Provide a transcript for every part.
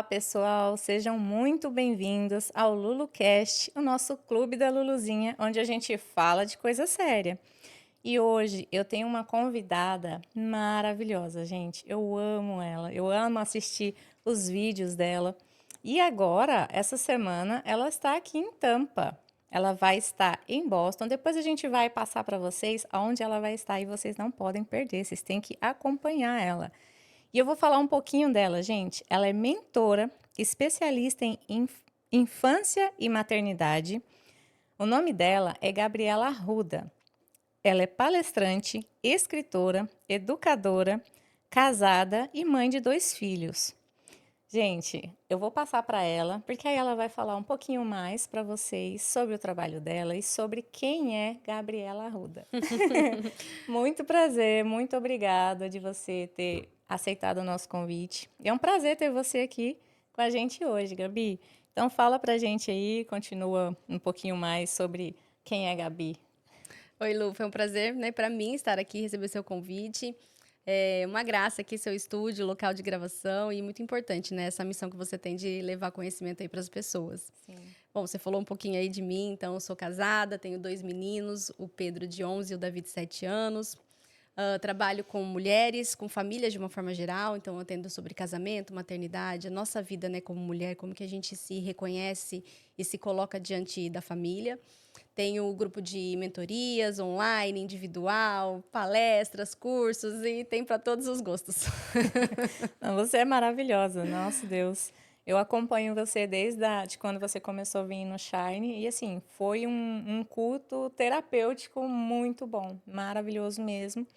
pessoal, sejam muito bem-vindos ao LuluCast, o nosso clube da Luluzinha, onde a gente fala de coisa séria. E hoje eu tenho uma convidada maravilhosa, gente. Eu amo ela, eu amo assistir os vídeos dela. E agora, essa semana, ela está aqui em Tampa. Ela vai estar em Boston. Depois a gente vai passar para vocês aonde ela vai estar e vocês não podem perder, vocês têm que acompanhar ela. E eu vou falar um pouquinho dela, gente. Ela é mentora, especialista em infância e maternidade. O nome dela é Gabriela Arruda. Ela é palestrante, escritora, educadora, casada e mãe de 2 filhos. Gente, eu vou passar para ela, porque aí ela vai falar um pouquinho mais para vocês sobre o trabalho dela e sobre quem é Gabriela Arruda. Muito prazer, muito obrigada de você ter aceitado o nosso convite. É um prazer ter você aqui com a gente hoje, Gabi. Então fala pra gente aí, continua um pouquinho mais sobre quem é a Gabi. Oi, Lu, foi um prazer, né, para mim estar aqui, receber seu convite. É uma graça aqui seu estúdio, local de gravação e muito importante, né, essa missão que você tem de levar conhecimento aí para as pessoas. Sim. Bom, você falou um pouquinho aí de mim, então eu sou casada, tenho 2 meninos, o Pedro de 11 e o Davi de 7 anos. Trabalho com mulheres, com famílias de uma forma geral, então eu atendo sobre casamento, maternidade, a nossa vida, né, como mulher, como que a gente se reconhece e se coloca diante da família. Tenho o grupo de mentorias online, individual, palestras, cursos e tem para todos os gostos. Não, você é maravilhosa, nosso Deus. Eu acompanho você desde de quando você começou a vir no Shine e assim, foi um culto terapêutico muito bom, maravilhoso mesmo.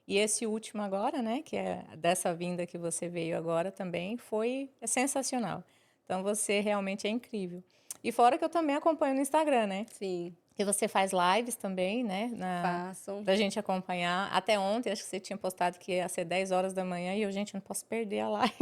E esse último agora, né, que é dessa vinda que você veio agora também, foi sensacional. Então você realmente é incrível. E fora que eu também acompanho no Instagram, né? Sim, Que você faz lives também, né? faço. Pra gente acompanhar. Até ontem, acho que você tinha postado que ia ser 10 horas da manhã e eu, gente, eu não posso perder a live.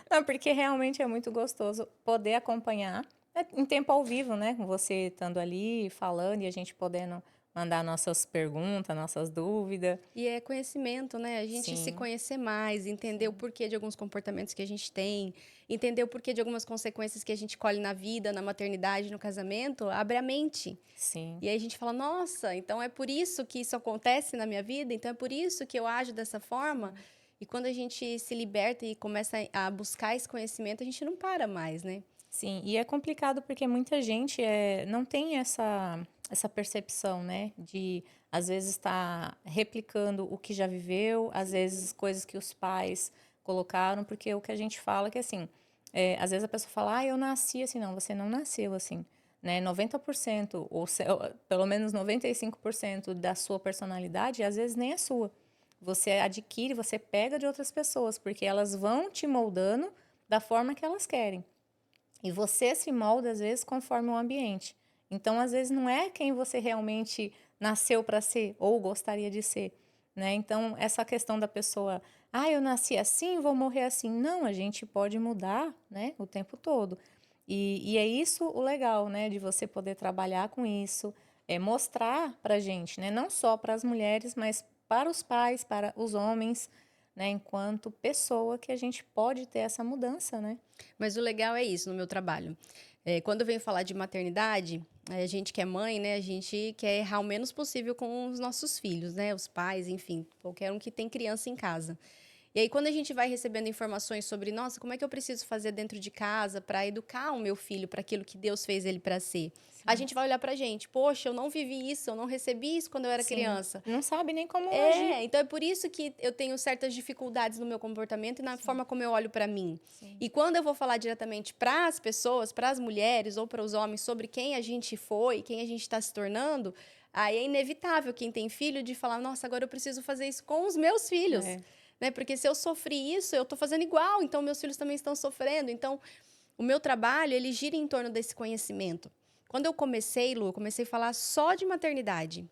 Não, porque realmente é muito gostoso poder acompanhar em tempo ao vivo, né? Com você estando ali, falando e a gente podendo mandar nossas perguntas, nossas dúvidas. E é conhecimento, né? A gente se Sim, conhecer mais, entender o sim, porquê de alguns comportamentos que a gente tem, entender o porquê de algumas consequências que a gente colhe na vida, na maternidade, no casamento, abre a mente. sim. E aí a gente fala, nossa, então é por isso que isso acontece na minha vida, então é por isso que eu ajo dessa forma. E quando a gente se liberta e começa a buscar esse conhecimento, a gente não para mais, né? Sim, e é complicado porque muita gente não tem essa percepção, né? De, às vezes, estar replicando o que já viveu, às vezes, coisas que os pais colocaram, porque o que a gente fala é que, assim, às vezes a pessoa fala, ah, eu nasci assim. Não, você não nasceu assim, né? 90%, ou pelo menos 95% da sua personalidade, às vezes, nem é sua. Você adquire, você pega de outras pessoas, porque elas vão te moldando da forma que elas querem. E você se molda, às vezes, conforme o ambiente. Então, às vezes, não é quem você realmente nasceu para ser ou gostaria de ser, né? Então, essa questão da pessoa, ah, eu nasci assim, vou morrer assim. Não, a gente pode mudar, né, o tempo todo. E é isso o legal, né, de você poder trabalhar com isso, mostrar para a gente, né, não só para as mulheres, mas para os pais, para os homens, né, enquanto pessoa que a gente pode ter essa mudança, né? Mas o legal é isso no meu trabalho. Quando eu venho falar de maternidade, a gente que é mãe, né? A gente quer errar o menos possível com os nossos filhos, né? Os pais, enfim, qualquer um que tem criança em casa. E aí, quando a gente vai recebendo informações sobre, nossa, como é que eu preciso fazer dentro de casa para educar o meu filho para aquilo que Deus fez ele para ser? A Sim. gente vai olhar para a gente, poxa, eu não vivi isso, eu não recebi isso quando eu era Sim, criança. não sabe nem como agir. Então é por isso que eu tenho certas dificuldades no meu comportamento e na Sim, forma como eu olho para mim. sim, E quando eu vou falar diretamente para as pessoas, para as mulheres ou para os homens sobre quem a gente foi, quem a gente está se tornando, aí é inevitável quem tem filho de falar, nossa, agora eu preciso fazer isso com os meus filhos. é, Né? Porque se eu sofri isso, eu estou fazendo igual, então meus filhos também estão sofrendo. Então, o meu trabalho, ele gira em torno desse conhecimento. Quando eu comecei, Lu, eu comecei a falar só de maternidade.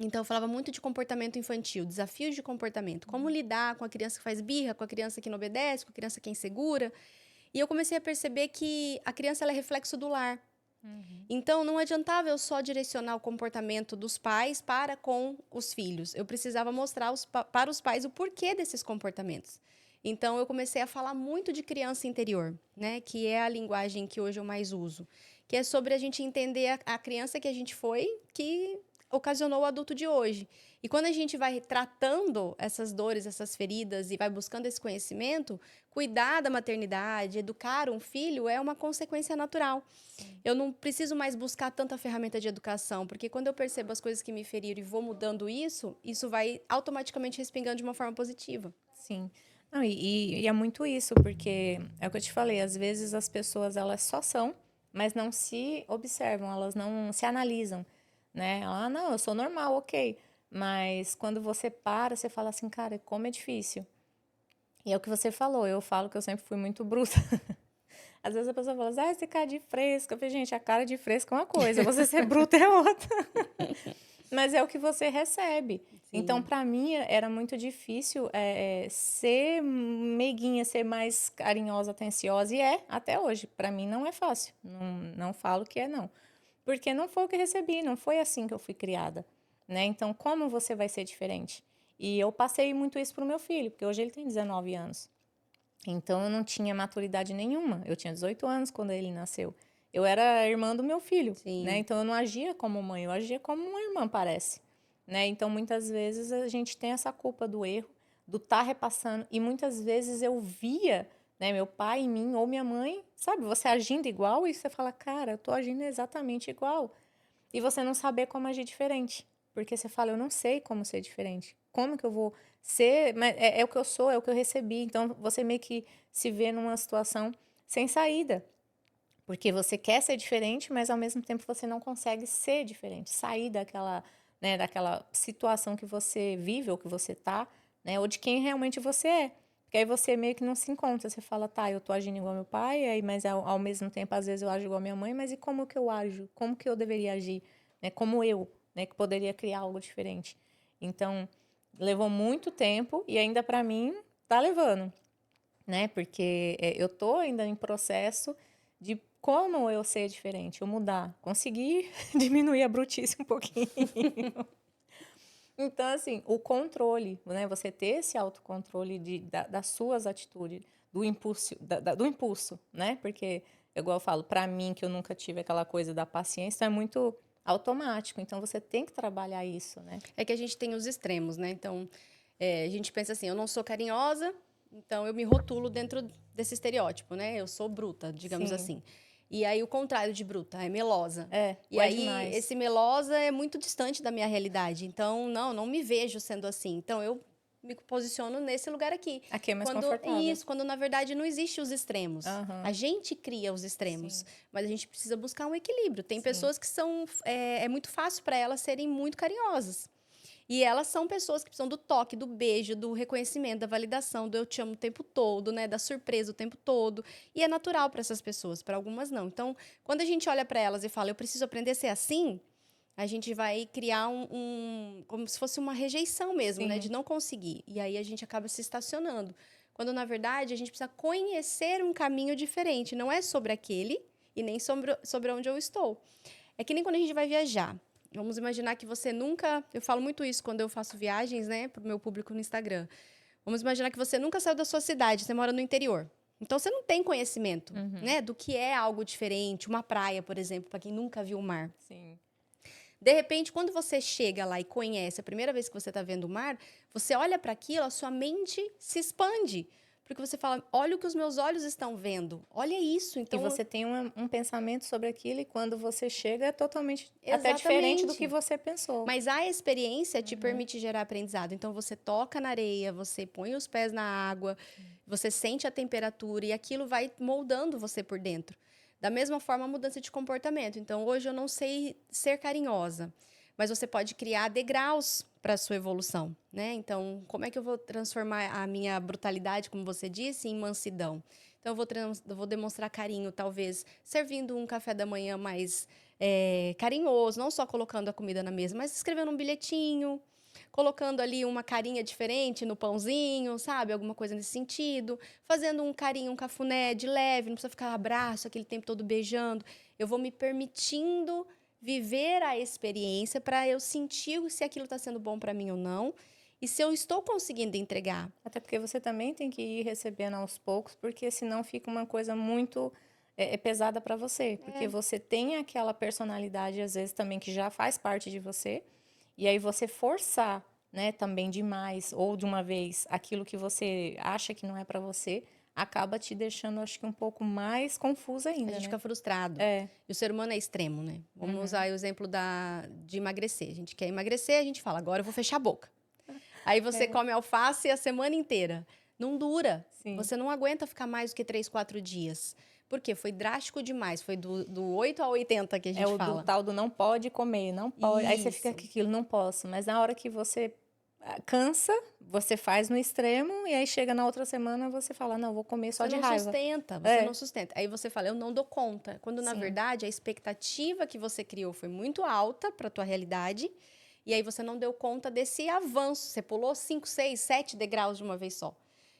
Então, eu falava muito de comportamento infantil, desafios de comportamento. Como lidar com a criança que faz birra, com a criança que não obedece, com a criança que é insegura. E eu comecei a perceber que a criança ela é reflexo do lar. uhum, Então, não adiantava eu só direcionar o comportamento dos pais para com os filhos. Eu precisava mostrar para os pais o porquê desses comportamentos. Então, eu comecei a falar muito de criança interior, né? Que é a linguagem que hoje eu mais uso. Que é sobre a gente entender a criança que a gente foi, que ocasionou o adulto de hoje. E quando a gente vai tratando essas dores, essas feridas e vai buscando esse conhecimento, cuidar da maternidade, educar um filho é uma consequência natural. Eu não preciso mais buscar tanta ferramenta de educação, porque quando eu percebo as coisas que me feriram e vou mudando isso, isso vai automaticamente respingando de uma forma positiva. Sim. Não, e é muito isso, porque é o que eu te falei, às vezes as pessoas elas só são, mas não se observam, elas não se analisam, né? Ah, não, eu sou normal, ok. Mas quando você para, você fala assim, cara, como é difícil. E é o que você falou, eu falo que eu sempre fui muito bruta. Às vezes a pessoa fala assim, ah, você cara de fresca. Eu falei, gente, a cara de fresca é uma coisa, você ser bruta é outra. Mas é o que você recebe. Então, Sim. para mim, era muito difícil ser meiguinha, ser mais carinhosa, atenciosa. E é, até hoje. Para mim, não é fácil. Não falo que é, não. Porque não foi o que eu recebi, não foi assim que eu fui criada. Né? Então, como você vai ser diferente? E eu passei muito isso pro meu filho, porque hoje ele tem 19 anos. Então, eu não tinha maturidade nenhuma. Eu tinha 18 anos quando ele nasceu. Eu era a irmã do meu filho, né? Sim. Então, eu não agia como mãe, eu agia como uma irmã, parece. Né? Então, muitas vezes, a gente tem essa culpa do erro, do estar repassando. E muitas vezes eu via, né, meu pai em mim ou minha mãe, sabe? Você agindo igual e você fala, cara, eu tô agindo exatamente igual. E você não saber como agir diferente. Porque você fala, eu não sei como ser diferente. Como que eu vou ser? Mas é o que eu sou, é o que eu recebi. Então você meio que se vê numa situação sem saída. Porque você quer ser diferente, mas ao mesmo tempo você não consegue ser diferente. Sair daquela, né, daquela situação que você vive ou que você tá, né? Ou de quem realmente você é. Porque aí você meio que não se encontra. Você fala, tá, eu tô agindo igual meu pai, aí, mas ao mesmo tempo, às vezes, eu ajo igual minha mãe, mas e como que eu ajo? Como que eu deveria agir? Né? Como eu, né? Que poderia criar algo diferente. Então, levou muito tempo e ainda para mim tá levando, né? Porque eu tô ainda em processo de como eu ser diferente, eu mudar, conseguir diminuir a brutice um pouquinho. Então, assim, o controle, né? Você ter esse autocontrole das suas atitudes, do impulso, né? Porque, igual eu falo, para mim, que eu nunca tive aquela coisa da paciência, é muito automático. Então, você tem que trabalhar isso, né? É que a gente tem os extremos, né? Então, a gente pensa assim, eu não sou carinhosa, então eu me rotulo dentro desse estereótipo, né? Eu sou bruta, digamos Sim, assim. E aí o contrário de bruta é melosa. E ou é aí demais. esse melosa é muito distante da minha realidade. Então, não me vejo sendo assim. Então eu me posiciono nesse lugar aqui. Aqui é mais Quando confortável. quando na verdade não existe os extremos. A Aham, gente cria os extremos, sim, mas a gente precisa buscar um equilíbrio. Tem sim. pessoas que são é muito fácil para elas serem muito carinhosas. E elas são pessoas que precisam do toque, do beijo, do reconhecimento, da validação, do eu te amo o tempo todo, né? Da surpresa o tempo todo. E é natural para essas pessoas, para algumas não. Então, quando a gente olha para elas e fala, eu preciso aprender a ser assim, a gente vai criar como se fosse uma rejeição mesmo, né? De Sim. não conseguir. E aí a gente acaba se estacionando. Quando, na verdade, a gente precisa conhecer um caminho diferente. Não é sobre aquele e nem sobre onde eu estou. É que nem quando a gente vai viajar. Vamos imaginar que você nunca. Eu falo muito isso quando eu faço viagens, né, para o meu público no Instagram. Vamos imaginar que você nunca saiu da sua cidade, você mora no interior. Então você não tem conhecimento, Uhum, né, do que é algo diferente, uma praia, por exemplo, para quem nunca viu o mar. sim. De repente, quando você chega lá e conhece, a primeira vez que você está vendo o mar, você olha para aquilo, a sua mente se expande. Porque você fala, olha o que os meus olhos estão vendo. Olha isso. E Então, você tem um pensamento sobre aquilo e quando você chega é totalmente até diferente do que exatamente. você pensou. Mas a experiência te Uhum. permite gerar aprendizado. Então você toca na areia, você põe os pés na água, você sente a temperatura e aquilo vai moldando você por dentro. Da mesma forma, a mudança de comportamento. Então hoje eu não sei ser carinhosa, mas você pode criar degraus para a sua evolução, né? Então, como é que eu vou transformar a minha brutalidade, como você disse, em mansidão? Então, eu vou demonstrar carinho, talvez servindo um café da manhã mais carinhoso, não só colocando a comida na mesa, mas escrevendo um bilhetinho, colocando ali uma carinha diferente no pãozinho, sabe? Alguma coisa nesse sentido. Fazendo um carinho, um cafuné de leve, não precisa ficar abraço, aquele tempo todo beijando. Eu vou me permitindo viver a experiência para eu sentir se aquilo está sendo bom para mim ou não. E se eu estou conseguindo entregar? Até porque você também tem que ir recebendo aos poucos, porque senão fica uma coisa muito pesada para você. Porque você tem aquela personalidade, às vezes, também que já faz parte de você. E aí você forçar, né, também demais, ou de uma vez, aquilo que você acha que não é para você, acaba te deixando, acho que, um pouco mais confusa A ainda, gente né? fica frustrado. É. E o ser humano é extremo, né? Vamos usar o exemplo de emagrecer. A gente quer emagrecer, a gente fala, agora eu vou fechar a boca. Aí você come alface a semana inteira. Não dura. Sim. Você não aguenta ficar mais do que 3, 4 dias. Por quê? Foi drástico demais. Foi do 8 a 80 que a gente É o fala. do tal do não pode comer, não pode. Aí você fica Isso. com aquilo, não posso. Mas na hora que você cansa, você faz no extremo, e aí chega na outra semana, você fala, não, vou comer só de raiva. Você não sustenta. Aí você fala, eu não dou conta. Quando, na Sim. verdade, a expectativa que você criou foi muito alta para a tua realidade, e aí você não deu conta desse avanço. Você pulou 5, 6, 7 degraus de uma vez só.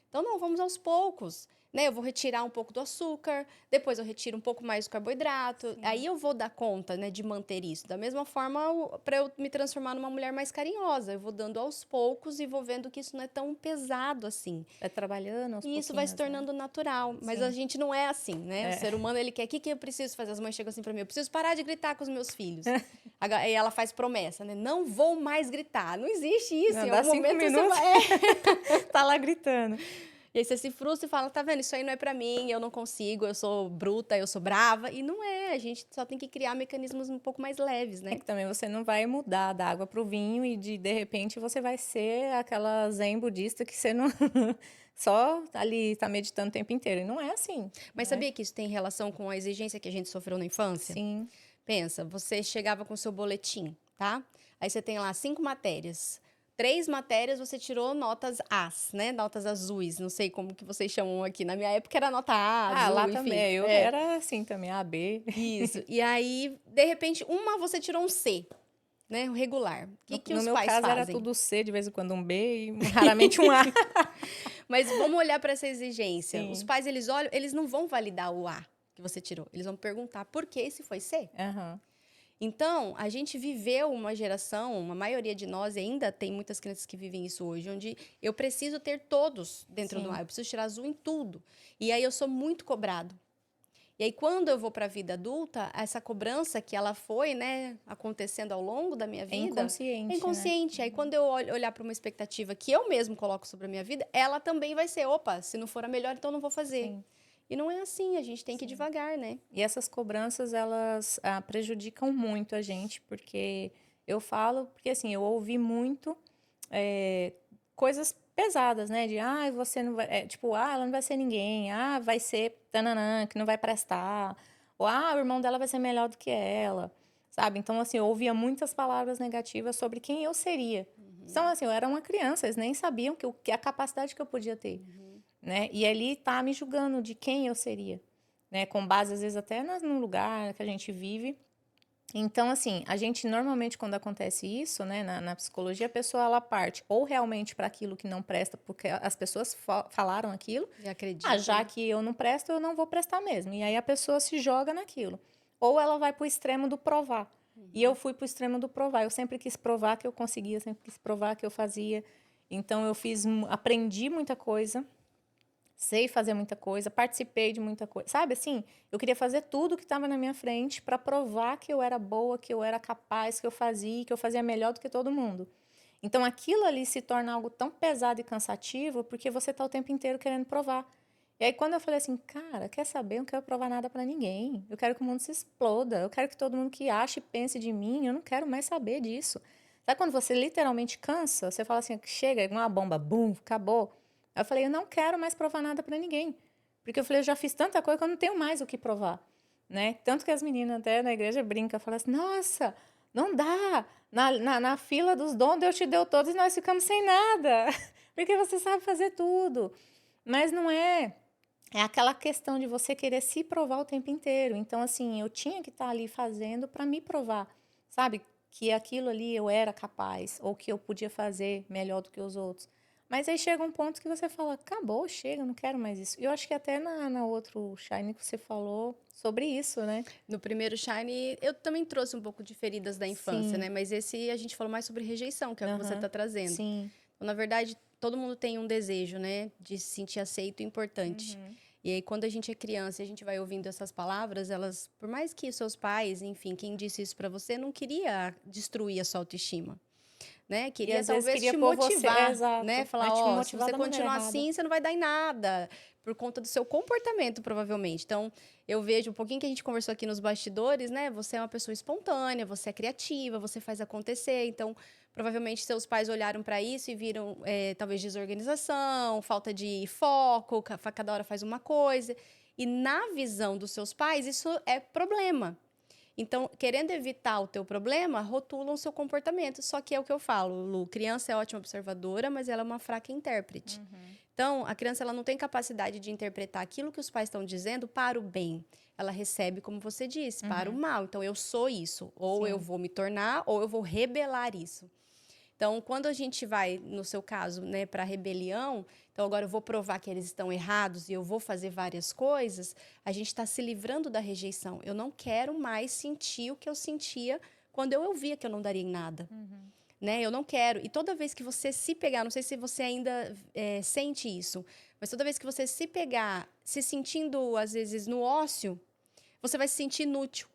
Então, não, vamos aos poucos. Né? Eu vou retirar um pouco do açúcar, depois eu retiro um pouco mais do carboidrato. Sim. Aí eu vou dar conta, né, de manter isso. Da mesma forma, para eu me transformar numa mulher mais carinhosa. Eu vou dando aos poucos e vou vendo que isso não é tão pesado assim. Vai trabalhando aos E isso vai se pouquinhos, tornando natural. Mas Sim. a gente não é assim, né? É. O ser humano, ele quer, o que eu preciso fazer? As mães chegam assim pra mim, eu preciso parar de gritar com os meus filhos. Aí ela faz promessa, né? Não vou mais gritar. Não existe isso. Não, Em dá algum 5 momento minutos, você vai... tá lá gritando. E aí você se frustra e fala, tá vendo? Isso aí não é pra mim, eu não consigo, eu sou bruta, eu sou brava. E não é, a gente só tem que criar mecanismos um pouco mais leves, né? É que também você não vai mudar da água pro vinho e de repente você vai ser aquela zen budista que você não só ali tá meditando o tempo inteiro. E não é assim. Mas né? sabia que isso tem relação com a exigência que a gente sofreu na infância? Sim. Pensa, você chegava com seu boletim, tá? Aí você tem lá 5 matérias. 3 matérias você tirou notas As, né? Notas azuis. Não sei como que vocês chamam aqui. Na minha época era nota A, Ah, azul, lá enfim. também. Eu era assim também, A, B. Isso. E aí, de repente, uma você tirou um C, né? Um regular. O que No os meu pais caso era fazem? tudo C, de vez em quando um B e raramente um A. Mas vamos olhar para essa exigência. Sim. Os pais, eles olham, eles não vão validar o A que você tirou. Eles vão perguntar por que esse foi C. Aham. Então, a gente viveu uma geração, uma maioria de nós, e ainda tem muitas crianças que vivem isso hoje, onde eu preciso ter todos dentro do Sim. ar, eu preciso tirar azul em tudo. E aí eu sou muito cobrado. E aí, quando eu vou para a vida adulta, essa cobrança que ela foi, né, acontecendo ao longo da minha É vida, inconsciente, é inconsciente. Aí, quando eu olhar para uma expectativa que eu mesmo coloco sobre a minha vida, ela também vai ser, opa, se não for a melhor, então não vou fazer. Sim. E não é assim, a gente tem que ir devagar, né? E essas cobranças, elas prejudicam muito a gente, porque eu falo, porque assim, eu ouvi muito coisas pesadas, né? De, você não vai, tipo, ela não vai ser ninguém, vai ser tananã, que não vai prestar, ou, o irmão dela vai ser melhor do que ela, sabe? Então, assim, eu ouvia muitas palavras negativas sobre quem eu seria. Então, assim, eu era uma criança, eles nem sabiam que a capacidade que eu podia ter, né? E ali tá me julgando de quem eu seria. Né, com base, às vezes, até no lugar que a gente vive. Então, assim, a gente normalmente, quando acontece isso, né, na psicologia, a pessoa, ela parte ou realmente para aquilo que não presta, porque as pessoas falaram aquilo. E acredito. Já que eu não presto, eu não vou prestar mesmo. E aí a pessoa se joga naquilo. Ou ela vai para o extremo do provar. E eu fui para o extremo do provar. Eu sempre quis provar que eu conseguia, sempre quis provar que eu fazia. Então, eu aprendi muita coisa. Sei fazer muita coisa, participei de muita coisa. Sabe assim? Eu queria fazer tudo que estava na minha frente para provar que eu era boa, que eu era capaz, que eu fazia melhor do que todo mundo. Então aquilo ali se torna algo tão pesado e cansativo porque você está o tempo inteiro querendo provar. E aí quando eu falei assim, cara, quer saber? Eu não quero provar nada para ninguém. Eu quero que o mundo se exploda. Eu quero que todo mundo que ache e pense de mim, eu não quero mais saber disso. Sabe quando você literalmente cansa? Você fala assim, chega, uma bomba, bum, acabou. Eu falei, eu não quero mais provar nada para ninguém. Porque eu falei, eu já fiz tanta coisa que eu não tenho mais o que provar. Né? Tanto que as meninas até na igreja brincam, falam assim, nossa, não dá. Na fila dos dons, Deus te deu todos e nós ficamos sem nada. Porque você sabe fazer tudo. Mas não é. É aquela questão de você querer se provar o tempo inteiro. Então, assim, eu tinha que estar ali fazendo para me provar. Sabe? Que aquilo ali eu era capaz. Ou que eu podia fazer melhor do que os outros. Mas aí chega um ponto que você fala, acabou, chega, eu não quero mais isso. Eu acho que até na outro Shine que você falou sobre isso, né? No primeiro Shine, eu também trouxe um pouco de feridas da infância, Sim. né? Mas esse a gente falou mais sobre rejeição, que é o que você está trazendo. Sim. Então, na verdade, todo mundo tem um desejo, né, de se sentir aceito e importante. E aí, quando a gente é criança e a gente vai ouvindo essas palavras, elas, por mais que seus pais, enfim, quem disse isso pra você, não queria destruir a sua autoestima, né? E Queria às vezes talvez queria te pôr você, motivar, né? exato, Falar, mas te ó, se motivar você da maneira continuar errada. assim, você não vai dar em nada, por conta do seu comportamento, provavelmente. Então, eu vejo um pouquinho que a gente conversou aqui nos bastidores, né? Você é uma pessoa espontânea, você é criativa, você faz acontecer. Então, provavelmente seus pais olharam para isso e viram, talvez, desorganização, falta de foco, cada hora faz uma coisa. E na visão dos seus pais, isso é problema. Então, querendo evitar o teu problema, rotulam o seu comportamento. Só que é o que eu falo, Lu, criança é ótima observadora, mas ela é uma fraca intérprete. Então, a criança ela não tem capacidade de interpretar aquilo que os pais estão dizendo para o bem. Ela recebe, como você disse, para o mal. Então, eu sou isso. Ou eu Sim. vou me tornar, ou eu vou rebelar isso. Então, quando a gente vai, no seu caso, né, para a rebelião, então agora eu vou provar que eles estão errados e eu vou fazer várias coisas, a gente está se livrando da rejeição. Eu não quero mais sentir o que eu sentia quando eu via que eu não daria em nada. Né? Eu não quero. E toda vez que você se pegar, não sei se você ainda sente isso, mas toda vez que você se pegar se sentindo, às vezes, no ócio, você vai se sentir inútil.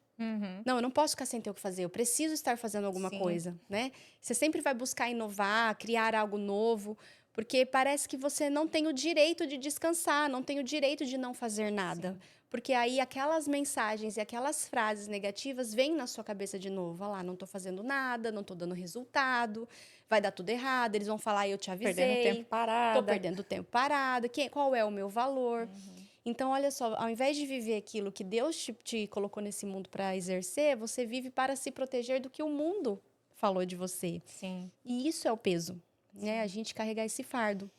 Não, eu não posso ficar sem ter o que fazer, eu preciso estar fazendo alguma Sim. coisa, né? Você sempre vai buscar inovar, criar algo novo, porque parece que você não tem o direito de descansar, não tem o direito de não fazer nada. Porque aí aquelas mensagens e aquelas frases negativas vêm na sua cabeça de novo. Olha lá, não tô fazendo nada, não tô dando resultado, vai dar tudo errado, eles vão falar, eu te Perdendo tempo avisei, tô parada. perdendo tempo parada, qual é o meu valor? Então, olha só, ao invés de viver aquilo que Deus te colocou nesse mundo para exercer, você vive para se proteger do que o mundo falou de você. Sim. E isso é o peso, né? A gente carregar esse fardo.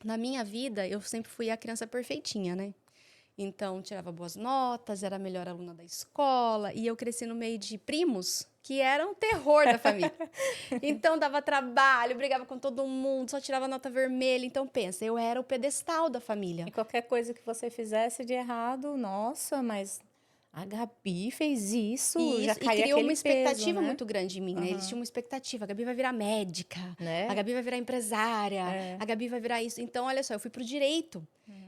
Na minha vida, eu sempre fui a criança perfeitinha, né? Então, tirava boas notas, era a melhor aluna da escola, e eu cresci no meio de primos que eram o terror da família. Então, dava trabalho, brigava com todo mundo, só tirava nota vermelha. Então, pensa, eu era o pedestal da família. E qualquer coisa que você fizesse de errado, nossa, mas a Gabi fez isso, já E caía criou uma aquele peso, expectativa né? muito grande em mim, né? Eles tinham uma expectativa. A Gabi vai virar médica, a Né? Gabi vai virar empresária, a Gabi vai virar isso. Então, olha só, eu fui pro direito,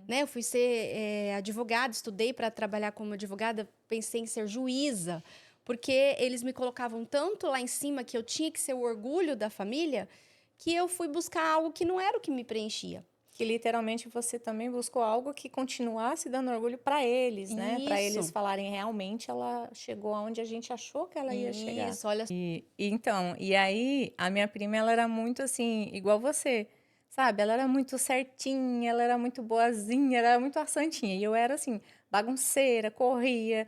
né? Eu fui ser advogada, estudei para trabalhar como advogada, pensei em ser juíza, porque eles me colocavam tanto lá em cima que eu tinha que ser o orgulho da família, que eu fui buscar algo que não era o que me preenchia. Que literalmente você também buscou algo que continuasse dando orgulho para eles, né? Para eles Isso. falarem realmente ela chegou aonde a gente achou que ela ia chegar. Isso, olha. E aí a minha prima ela era muito assim, igual você, sabe? Ela era muito certinha, ela era muito boazinha, ela era muito a santinha. E eu era assim, bagunceira, corria.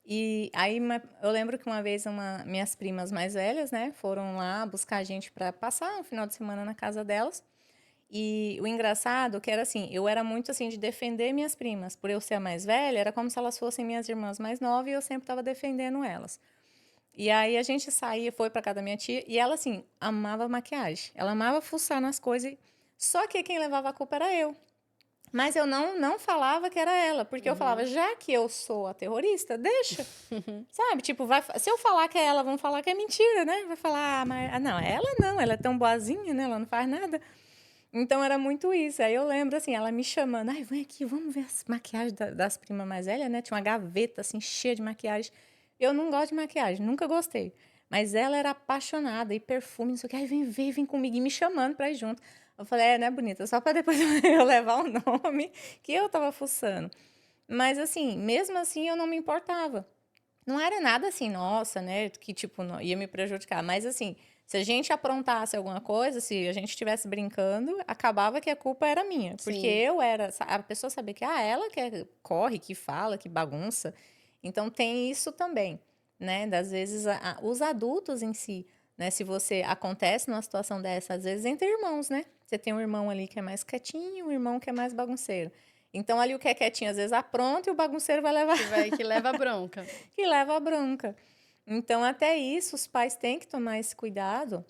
E aí eu lembro que uma vez minhas primas mais velhas, né, foram lá buscar a gente para passar um final de semana na casa delas. E o engraçado que era assim, eu era muito assim de defender minhas primas, por eu ser a mais velha, era como se elas fossem minhas irmãs mais novas e eu sempre estava defendendo elas. E aí a gente saía, foi para casa da minha tia e ela assim, amava maquiagem. Ela amava fuçar nas coisas, só que quem levava a culpa era eu. Mas eu não falava que era ela, porque eu falava, já que eu sou a terrorista, deixa. Sabe? Tipo, se eu falar que é ela, vão falar que é mentira, né? Vai falar, mas não, ela não, ela é tão boazinha, né? Ela não faz nada. Então era muito isso. Aí eu lembro assim, ela me chamando, ai, vem aqui, vamos ver as maquiagens das primas mais velhas, né? Tinha uma gaveta assim cheia de maquiagem. Eu não gosto de maquiagem, nunca gostei. Mas ela era apaixonada e perfume, não sei o que. Ai, vem ver, vem comigo e me chamando pra ir junto. Eu falei, né, bonita? Só pra depois eu levar o nome que eu tava fuçando. Mas assim, mesmo assim eu não me importava. Não era nada assim, nossa, né, que tipo, ia me prejudicar. Mas assim, se a gente aprontasse alguma coisa, se a gente estivesse brincando, acabava que a culpa era minha. Porque Sim. eu era, a pessoa sabia que, ela que corre, que fala, que bagunça. Então tem isso também, né? Das vezes, os adultos em si, né? Se você acontece numa situação dessa, às vezes entre irmãos, né? Você tem um irmão ali que é mais quietinho, um irmão que é mais bagunceiro. Então, ali o que é quietinho, às vezes apronta e o bagunceiro vai levar Que leva a bronca. que leva a bronca. Então, até isso, os pais têm que tomar esse cuidado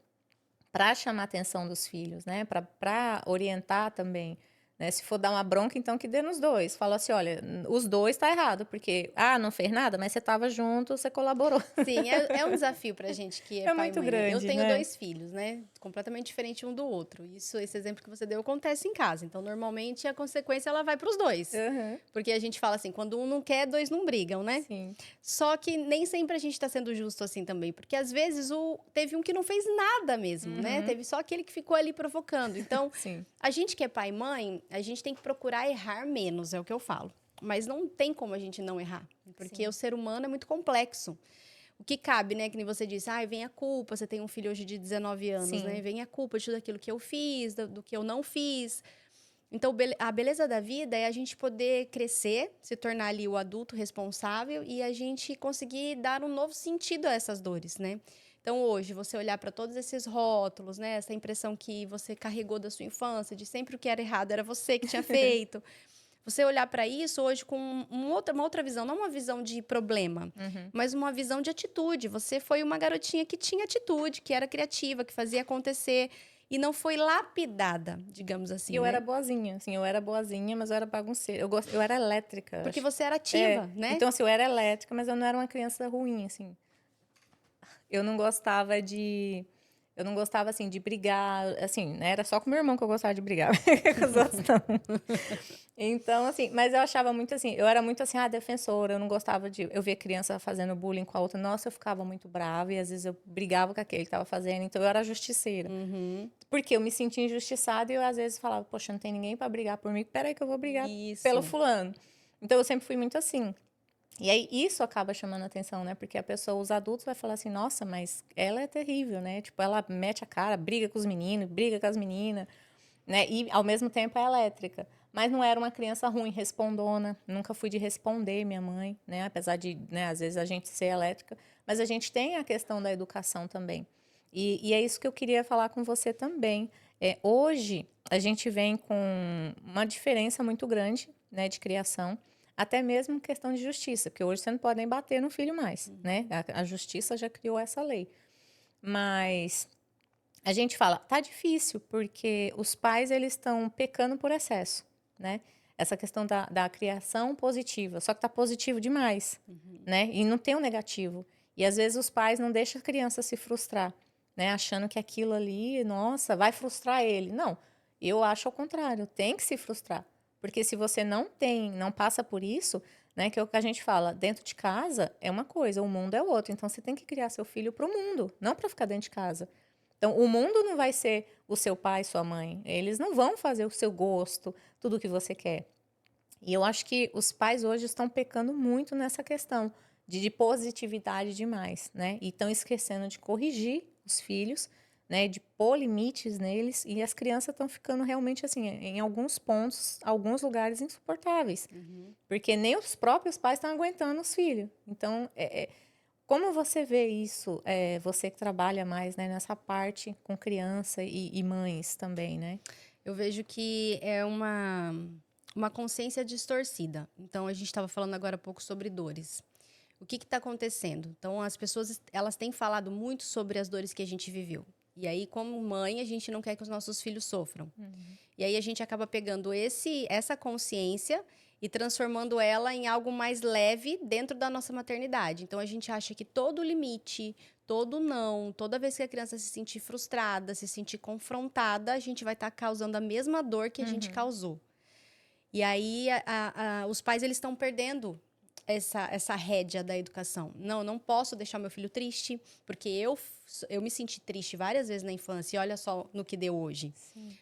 para chamar a atenção dos filhos, né? Para orientar também. né? Se for dar uma bronca, então que dê nos dois. Fala assim, olha, os dois tá errado, porque, não fez nada, mas você tava junto, você colaborou. Sim, é um desafio pra gente que é É pai e muito mãe, né? Eu grande, tenho né? 2 filhos, né? Completamente diferente um do outro. Esse exemplo que você deu acontece em casa. Então, normalmente, a consequência ela vai para os dois. Aham, Porque a gente fala assim, quando um não quer, dois não brigam, né? sim. Só que nem sempre a gente tá sendo justo assim também. Porque às vezes teve um que não fez nada mesmo, né? Uhum, Teve só aquele que ficou ali provocando. Então, sim. a gente que é pai e mãe, a gente tem que procurar errar menos, é o que eu falo. Mas não tem como a gente não errar. Porque Sim. o ser humano é muito complexo. O que cabe, né? Que nem você disse, vem a culpa. Você tem um filho hoje de 19 anos, né? Sim. Vem a culpa de tudo aquilo que eu fiz, do que eu não fiz. Então, a beleza da vida é a gente poder crescer, se tornar ali o adulto responsável e a gente conseguir dar um novo sentido a essas dores, né? Então, hoje, você olhar para todos esses rótulos, né? Essa impressão que você carregou da sua infância, de sempre o que era errado era você que tinha feito. Você olhar para isso hoje com uma outra visão, não uma visão de problema, Uhum. mas uma visão de atitude. Você foi uma garotinha que tinha atitude, que era criativa, que fazia acontecer e não foi lapidada, digamos E assim, eu era né? boazinha, assim, eu era boazinha, mas eu era bagunceira. Eu era elétrica, Porque acho. você era É, ativa, né? então, assim, eu era elétrica, mas eu não era uma criança ruim, assim. Eu não gostava de. Eu não gostava, assim, de brigar, assim, né? Era só com meu irmão que eu gostava de brigar, com os outros não. Então, assim, mas eu achava muito assim, eu era muito assim, defensora, eu não gostava de. Eu via criança fazendo bullying com a outra, nossa, eu ficava muito brava e às vezes eu brigava com aquele que estava fazendo, então eu era justiceira. Uhum. Porque eu me sentia injustiçada e eu às vezes falava, poxa, não tem ninguém para brigar por mim, peraí que eu vou brigar pelo Isso. fulano. Então eu sempre fui muito assim. E aí isso acaba chamando a atenção, né? Porque a pessoa, os adultos vai falar assim, nossa, mas ela é terrível, né? Tipo, ela mete a cara, briga com os meninos, briga com as meninas, né? E ao mesmo tempo é elétrica. Mas não era uma criança ruim, respondona. Nunca fui de responder minha mãe, né? Apesar de, né, às vezes a gente ser elétrica. Mas a gente tem a questão da educação também. E é isso que eu queria falar com você também. Hoje, a gente vem com uma diferença muito grande, né, de criação. Até mesmo questão de justiça, porque hoje você não pode nem bater no filho mais, né? A justiça já criou essa lei. Mas a gente fala, tá difícil, porque os pais eles estão pecando por excesso, né? Essa questão da criação positiva, só que tá positivo demais, né? E não tem o negativo. E às vezes os pais não deixam a criança se frustrar, né? Achando que aquilo ali, nossa, vai frustrar ele. Não, eu acho ao contrário, tem que se frustrar. Porque se você não tem, não passa por isso, né? Que é o que a gente fala, dentro de casa é uma coisa, o mundo é outra. Então você tem que criar seu filho para o mundo, não para ficar dentro de casa. Então, o mundo não vai ser o seu pai, sua mãe. Eles não vão fazer o seu gosto, tudo o que você quer. E eu acho que os pais hoje estão pecando muito nessa questão de positividade demais, né? E estão esquecendo de corrigir os filhos, né? De pôr limites neles. E as crianças estão ficando realmente, assim, em alguns pontos, alguns lugares insuportáveis. Porque nem os próprios pais estão aguentando os filhos. Então, como você vê isso, você que trabalha mais, né, nessa parte com criança e mães também, né? Eu vejo que é uma consciência distorcida. Então, a gente estava falando agora há pouco sobre dores. O que está acontecendo? Então, as pessoas, elas têm falado muito sobre as dores que a gente viveu. E aí, como mãe, a gente não quer que os nossos filhos sofram. E aí, a gente acaba pegando essa consciência e transformando ela em algo mais leve dentro da nossa maternidade. Então, a gente acha que todo limite, todo não, toda vez que a criança se sentir frustrada, se sentir confrontada, a gente vai estar causando a mesma dor que a gente causou. E aí, os pais, eles estão perdendo essa rédea da educação. Não, não posso deixar meu filho triste, porque eu me senti triste várias vezes na infância, e olha só no que deu hoje.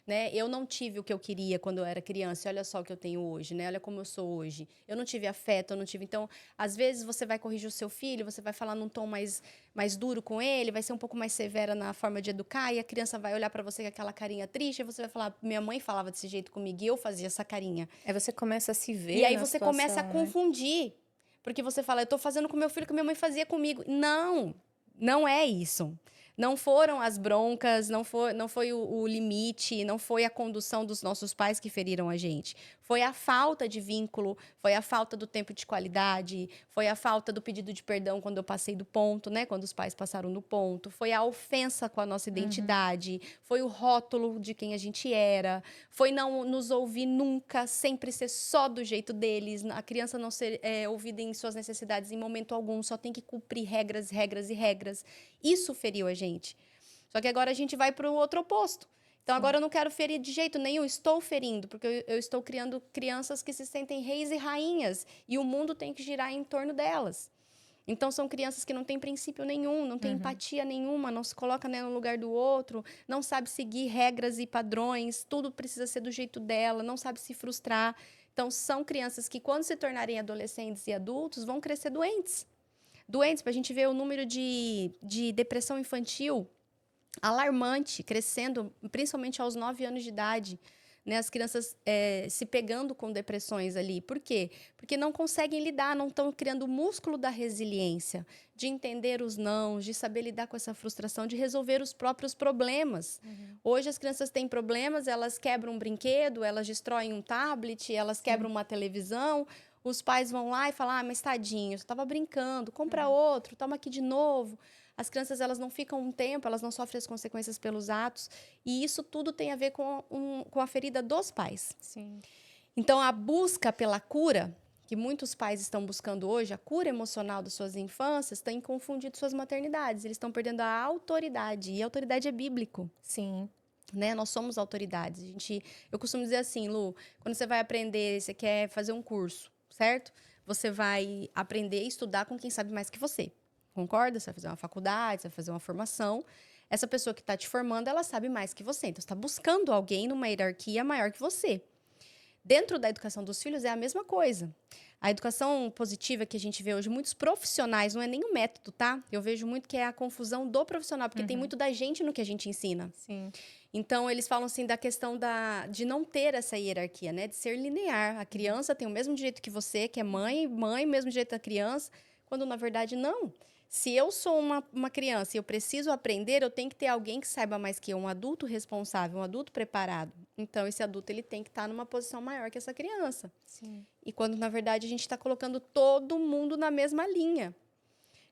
Né? Eu não tive o que eu queria quando eu era criança, e olha só o que eu tenho hoje, né? Olha como eu sou hoje. Eu não tive afeto, eu não tive... Então, às vezes, você vai corrigir o seu filho, você vai falar num tom mais duro com ele, vai ser um pouco mais severa na forma de educar, e a criança vai olhar pra você com aquela carinha triste, e você vai falar, minha mãe falava desse jeito comigo, e eu fazia essa carinha. Aí você começa a se ver E aí na você começa a situação, né? confundir. Porque você fala, eu tô fazendo com meu filho o que minha mãe fazia comigo. Não, não é isso. Não foram as broncas, não foi o limite, não foi a condução dos nossos pais que feriram a gente. Foi a falta de vínculo, foi a falta do tempo de qualidade, foi a falta do pedido de perdão quando eu passei do ponto, né? Quando os pais passaram do ponto. Foi a ofensa com a nossa identidade, foi o rótulo de quem a gente era, foi não nos ouvir nunca, sempre ser só do jeito deles, a criança não ser ouvida em suas necessidades em momento algum, só tem que cumprir regras, regras e regras. Isso feriu a gente. Só que agora a gente vai para o outro oposto. Então, agora eu não quero ferir de jeito nenhum, estou ferindo, porque eu estou criando crianças que se sentem reis e rainhas, e o mundo tem que girar em torno delas. Então, são crianças que não têm princípio nenhum, não têm empatia nenhuma, não se coloca, né, no lugar do outro, não sabe seguir regras e padrões, tudo precisa ser do jeito dela, não sabe se frustrar. Então, são crianças que, quando se tornarem adolescentes e adultos, vão crescer doentes. Doentes, para a gente ver o número de depressão infantil alarmante, crescendo, principalmente aos 9 anos de idade. Né, as crianças se pegando com depressões ali. Por quê? Porque não conseguem lidar, não estão criando o músculo da resiliência, de entender os nãos, de saber lidar com essa frustração, de resolver os próprios problemas. Hoje as crianças têm problemas, elas quebram um brinquedo, elas destroem um tablet, elas quebram uma televisão. Os pais vão lá e falam, mas tadinho, eu estava brincando, compra outro, toma aqui de novo. As crianças, elas não ficam um tempo, elas não sofrem as consequências pelos atos. E isso tudo tem a ver com a ferida dos pais. Sim. Então, a busca pela cura, que muitos pais estão buscando hoje, a cura emocional das suas infâncias, tem confundido suas maternidades. Eles estão perdendo a autoridade. E a autoridade é bíblico. Sim. Né? Nós somos autoridades. Eu costumo dizer assim, Lu, quando você vai aprender, você quer fazer um curso, certo? Você vai aprender e estudar com quem sabe mais que você. Concorda? Você vai fazer uma faculdade, você vai fazer uma formação. Essa pessoa que está te formando, ela sabe mais que você. Então, você está buscando alguém numa hierarquia maior que você. Dentro da educação dos filhos é a mesma coisa. A educação positiva que a gente vê hoje, muitos profissionais, não é nem o método, tá? Eu vejo muito que é a confusão do profissional, porque tem muito da gente no que a gente ensina. Sim. Então, eles falam assim da questão de não ter essa hierarquia, né? De ser linear. A criança tem o mesmo direito que você, que é mãe, o mesmo direito da criança, quando na verdade não. Se eu sou uma criança e eu preciso aprender, eu tenho que ter alguém que saiba mais que eu, um adulto responsável, um adulto preparado. Então, esse adulto ele tem que estar numa posição maior que essa criança. Sim. E quando, na verdade, a gente está colocando todo mundo na mesma linha.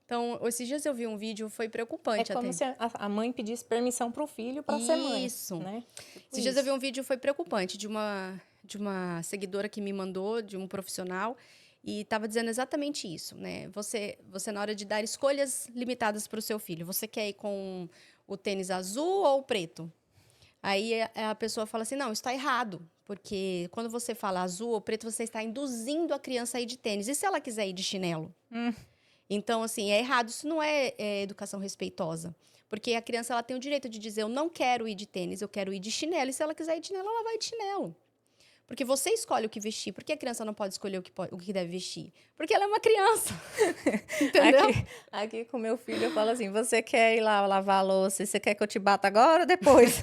Então, esses dias eu vi um vídeo, foi preocupante É como até. se a mãe pedisse permissão para o filho para ser mãe. Isso. Né? Esses dias eu vi um vídeo, foi preocupante, de uma seguidora que me mandou, de um profissional, e estava dizendo exatamente isso, né? Você, na hora de dar escolhas limitadas para o seu filho, você quer ir com o tênis azul ou o preto? Aí a pessoa fala assim, não, isso está errado, porque quando você fala azul ou preto, você está induzindo a criança a ir de tênis. E se ela quiser ir de chinelo? Então, assim, é errado. Isso não é educação respeitosa. Porque a criança ela tem o direito de dizer, eu não quero ir de tênis, eu quero ir de chinelo. E se ela quiser ir de chinelo, ela vai de chinelo. Porque você escolhe o que vestir. Por que a criança não pode escolher o que deve vestir? Porque ela é uma criança. Entendeu? Aqui com meu filho eu falo assim, você quer ir lá lavar a louça, você quer que eu te bata agora ou depois?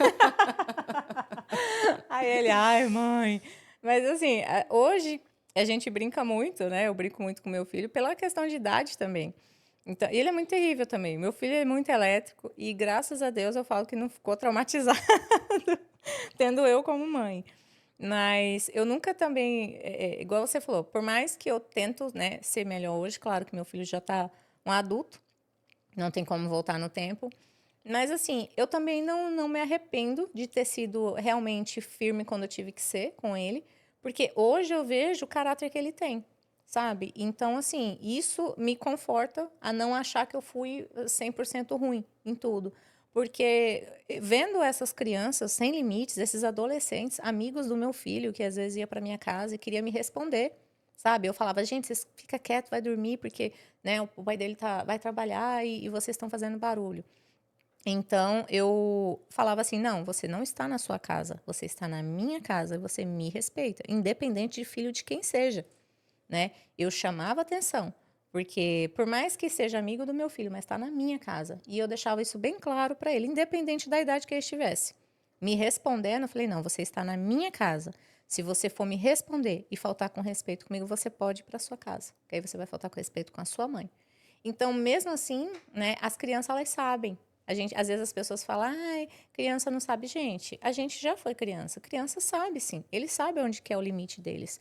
Aí ele, ai mãe. Mas assim, hoje a gente brinca muito, né? Eu brinco muito com meu filho pela questão de idade também. Então, ele é muito terrível também. Meu filho é muito elétrico e graças a Deus eu falo que não ficou traumatizado tendo eu como mãe. Mas eu nunca também, igual você falou, por mais que eu tento, né, ser melhor hoje, claro que meu filho já está um adulto, não tem como voltar no tempo. Mas assim, eu também não me arrependo de ter sido realmente firme quando eu tive que ser com ele, porque hoje eu vejo o caráter que ele tem, sabe? Então, assim, isso me conforta a não achar que eu fui 100% ruim em tudo. Porque vendo essas crianças sem limites, esses adolescentes, amigos do meu filho, que às vezes ia para minha casa e queria me responder, sabe? Eu falava, gente, vocês fica quieto, vai dormir, porque né, o pai dele vai trabalhar e vocês estão fazendo barulho. Então, eu falava assim, não, você não está na sua casa, você está na minha casa, você me respeita, independente de filho de quem seja, né? Eu chamava atenção. Porque, por mais que seja amigo do meu filho, mas está na minha casa. E eu deixava isso bem claro para ele, independente da idade que ele estivesse. Me respondendo, eu falei, não, você está na minha casa. Se você for me responder e faltar com respeito comigo, você pode ir para sua casa. Porque aí você vai faltar com respeito com a sua mãe. Então, mesmo assim, né, as crianças, elas sabem. Às vezes as pessoas falam, ai, criança não sabe. Gente, a gente já foi criança. Criança sabe, sim. Eles sabem onde que é o limite deles.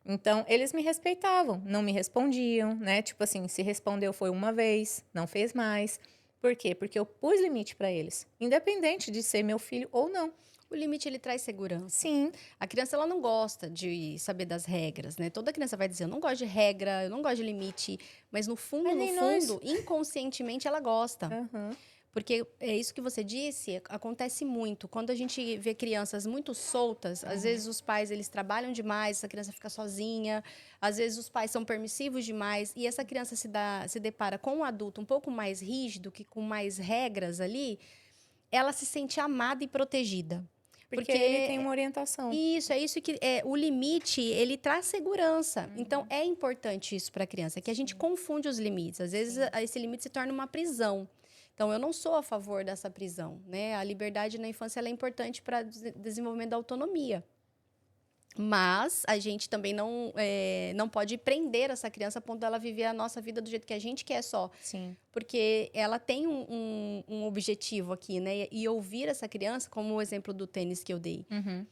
Então, eles me respeitavam, não me respondiam, né? Tipo assim, se respondeu foi uma vez, não fez mais. Por quê? Porque eu pus limite para eles, independente de ser meu filho ou não. O limite, ele traz segurança. Sim, A criança, ela não gosta de saber das regras, né? Toda criança vai dizer, eu não gosto de regra, eu não gosto de limite. Mas no fundo, mas no nem nós. fundo, inconscientemente, ela gosta. Aham. Porque é isso que você disse, acontece muito. Quando a gente vê crianças muito soltas, às vezes os pais eles trabalham demais, essa criança fica sozinha, às vezes os pais são permissivos demais e essa criança se depara com um adulto um pouco mais rígido, que com mais regras ali, ela se sente amada e protegida. Porque ele tem uma orientação. Isso, é isso que o limite, ele traz segurança. Então é importante isso para a criança, que a gente confunde os limites. Às vezes esse limite se torna uma prisão. Então, eu não sou a favor dessa prisão, né? A liberdade na infância ela é importante para o desenvolvimento da autonomia. Mas a gente também não pode prender essa criança a ponto dela viver a nossa vida do jeito que a gente quer só. Sim. Porque ela tem um objetivo aqui, né? E ouvir essa criança, como o exemplo do tênis que eu dei. Uhum.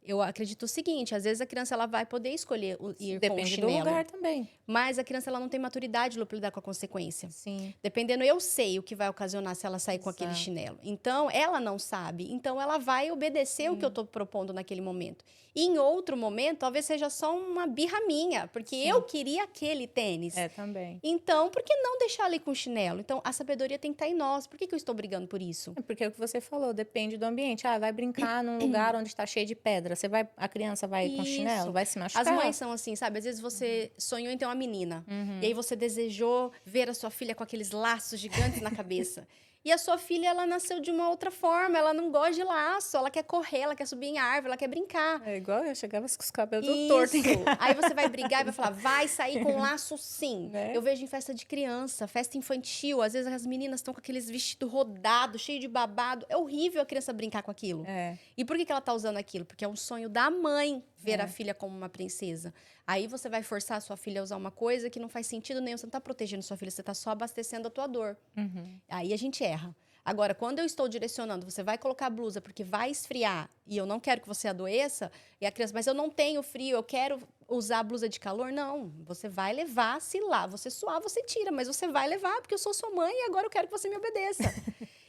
Eu acredito o seguinte, às vezes a criança ela vai poder escolher ir com o Depende do chinelo. lugar também. Mas a criança ela não tem maturidade para lidar com a consequência. Sim. Dependendo, eu sei o que vai ocasionar se ela sair com aquele Exato. chinelo. Então, ela não sabe. Então, ela vai obedecer o que eu estou propondo naquele momento. E em outro momento, talvez seja só uma birra minha, porque Sim. eu queria aquele tênis. É, também. Então, por que não deixar ali com o chinelo? Então, a sabedoria tem que estar em nós. Por que eu estou brigando por isso? É porque é o que você falou, depende do ambiente. Ah, vai brincar num lugar onde está cheio de pedra. A criança vai com chinelo, Isso. vai se machucar. As mães são assim, sabe? Às vezes você sonhou em ter uma menina. E aí você desejou ver a sua filha com aqueles laços gigantes na cabeça. E a sua filha, ela nasceu de uma outra forma. Ela não gosta de laço. Ela quer correr, ela quer subir em árvore, ela quer brincar. É igual eu chegava com os cabelos do torto. Isso. Aí você vai brigar e vai falar, vai sair com laço sim. Né? Eu vejo em festa de criança, festa infantil. Às vezes as meninas estão com aqueles vestidos rodados, cheio de babado. É horrível a criança brincar com aquilo. É. E por que ela tá usando aquilo? Porque é um sonho da mãe ver a filha como uma princesa. Aí você vai forçar a sua filha a usar uma coisa que não faz sentido nenhum. Você não tá protegendo sua filha, você tá só abastecendo a tua dor. Uhum. Aí a gente erra. Agora, quando eu estou direcionando, você vai colocar a blusa porque vai esfriar e eu não quero que você adoeça, e a criança, mas eu não tenho frio, eu quero usar a blusa de calor. Não, você vai levar, se lá você suar, você tira, mas você vai levar porque eu sou sua mãe e agora eu quero que você me obedeça.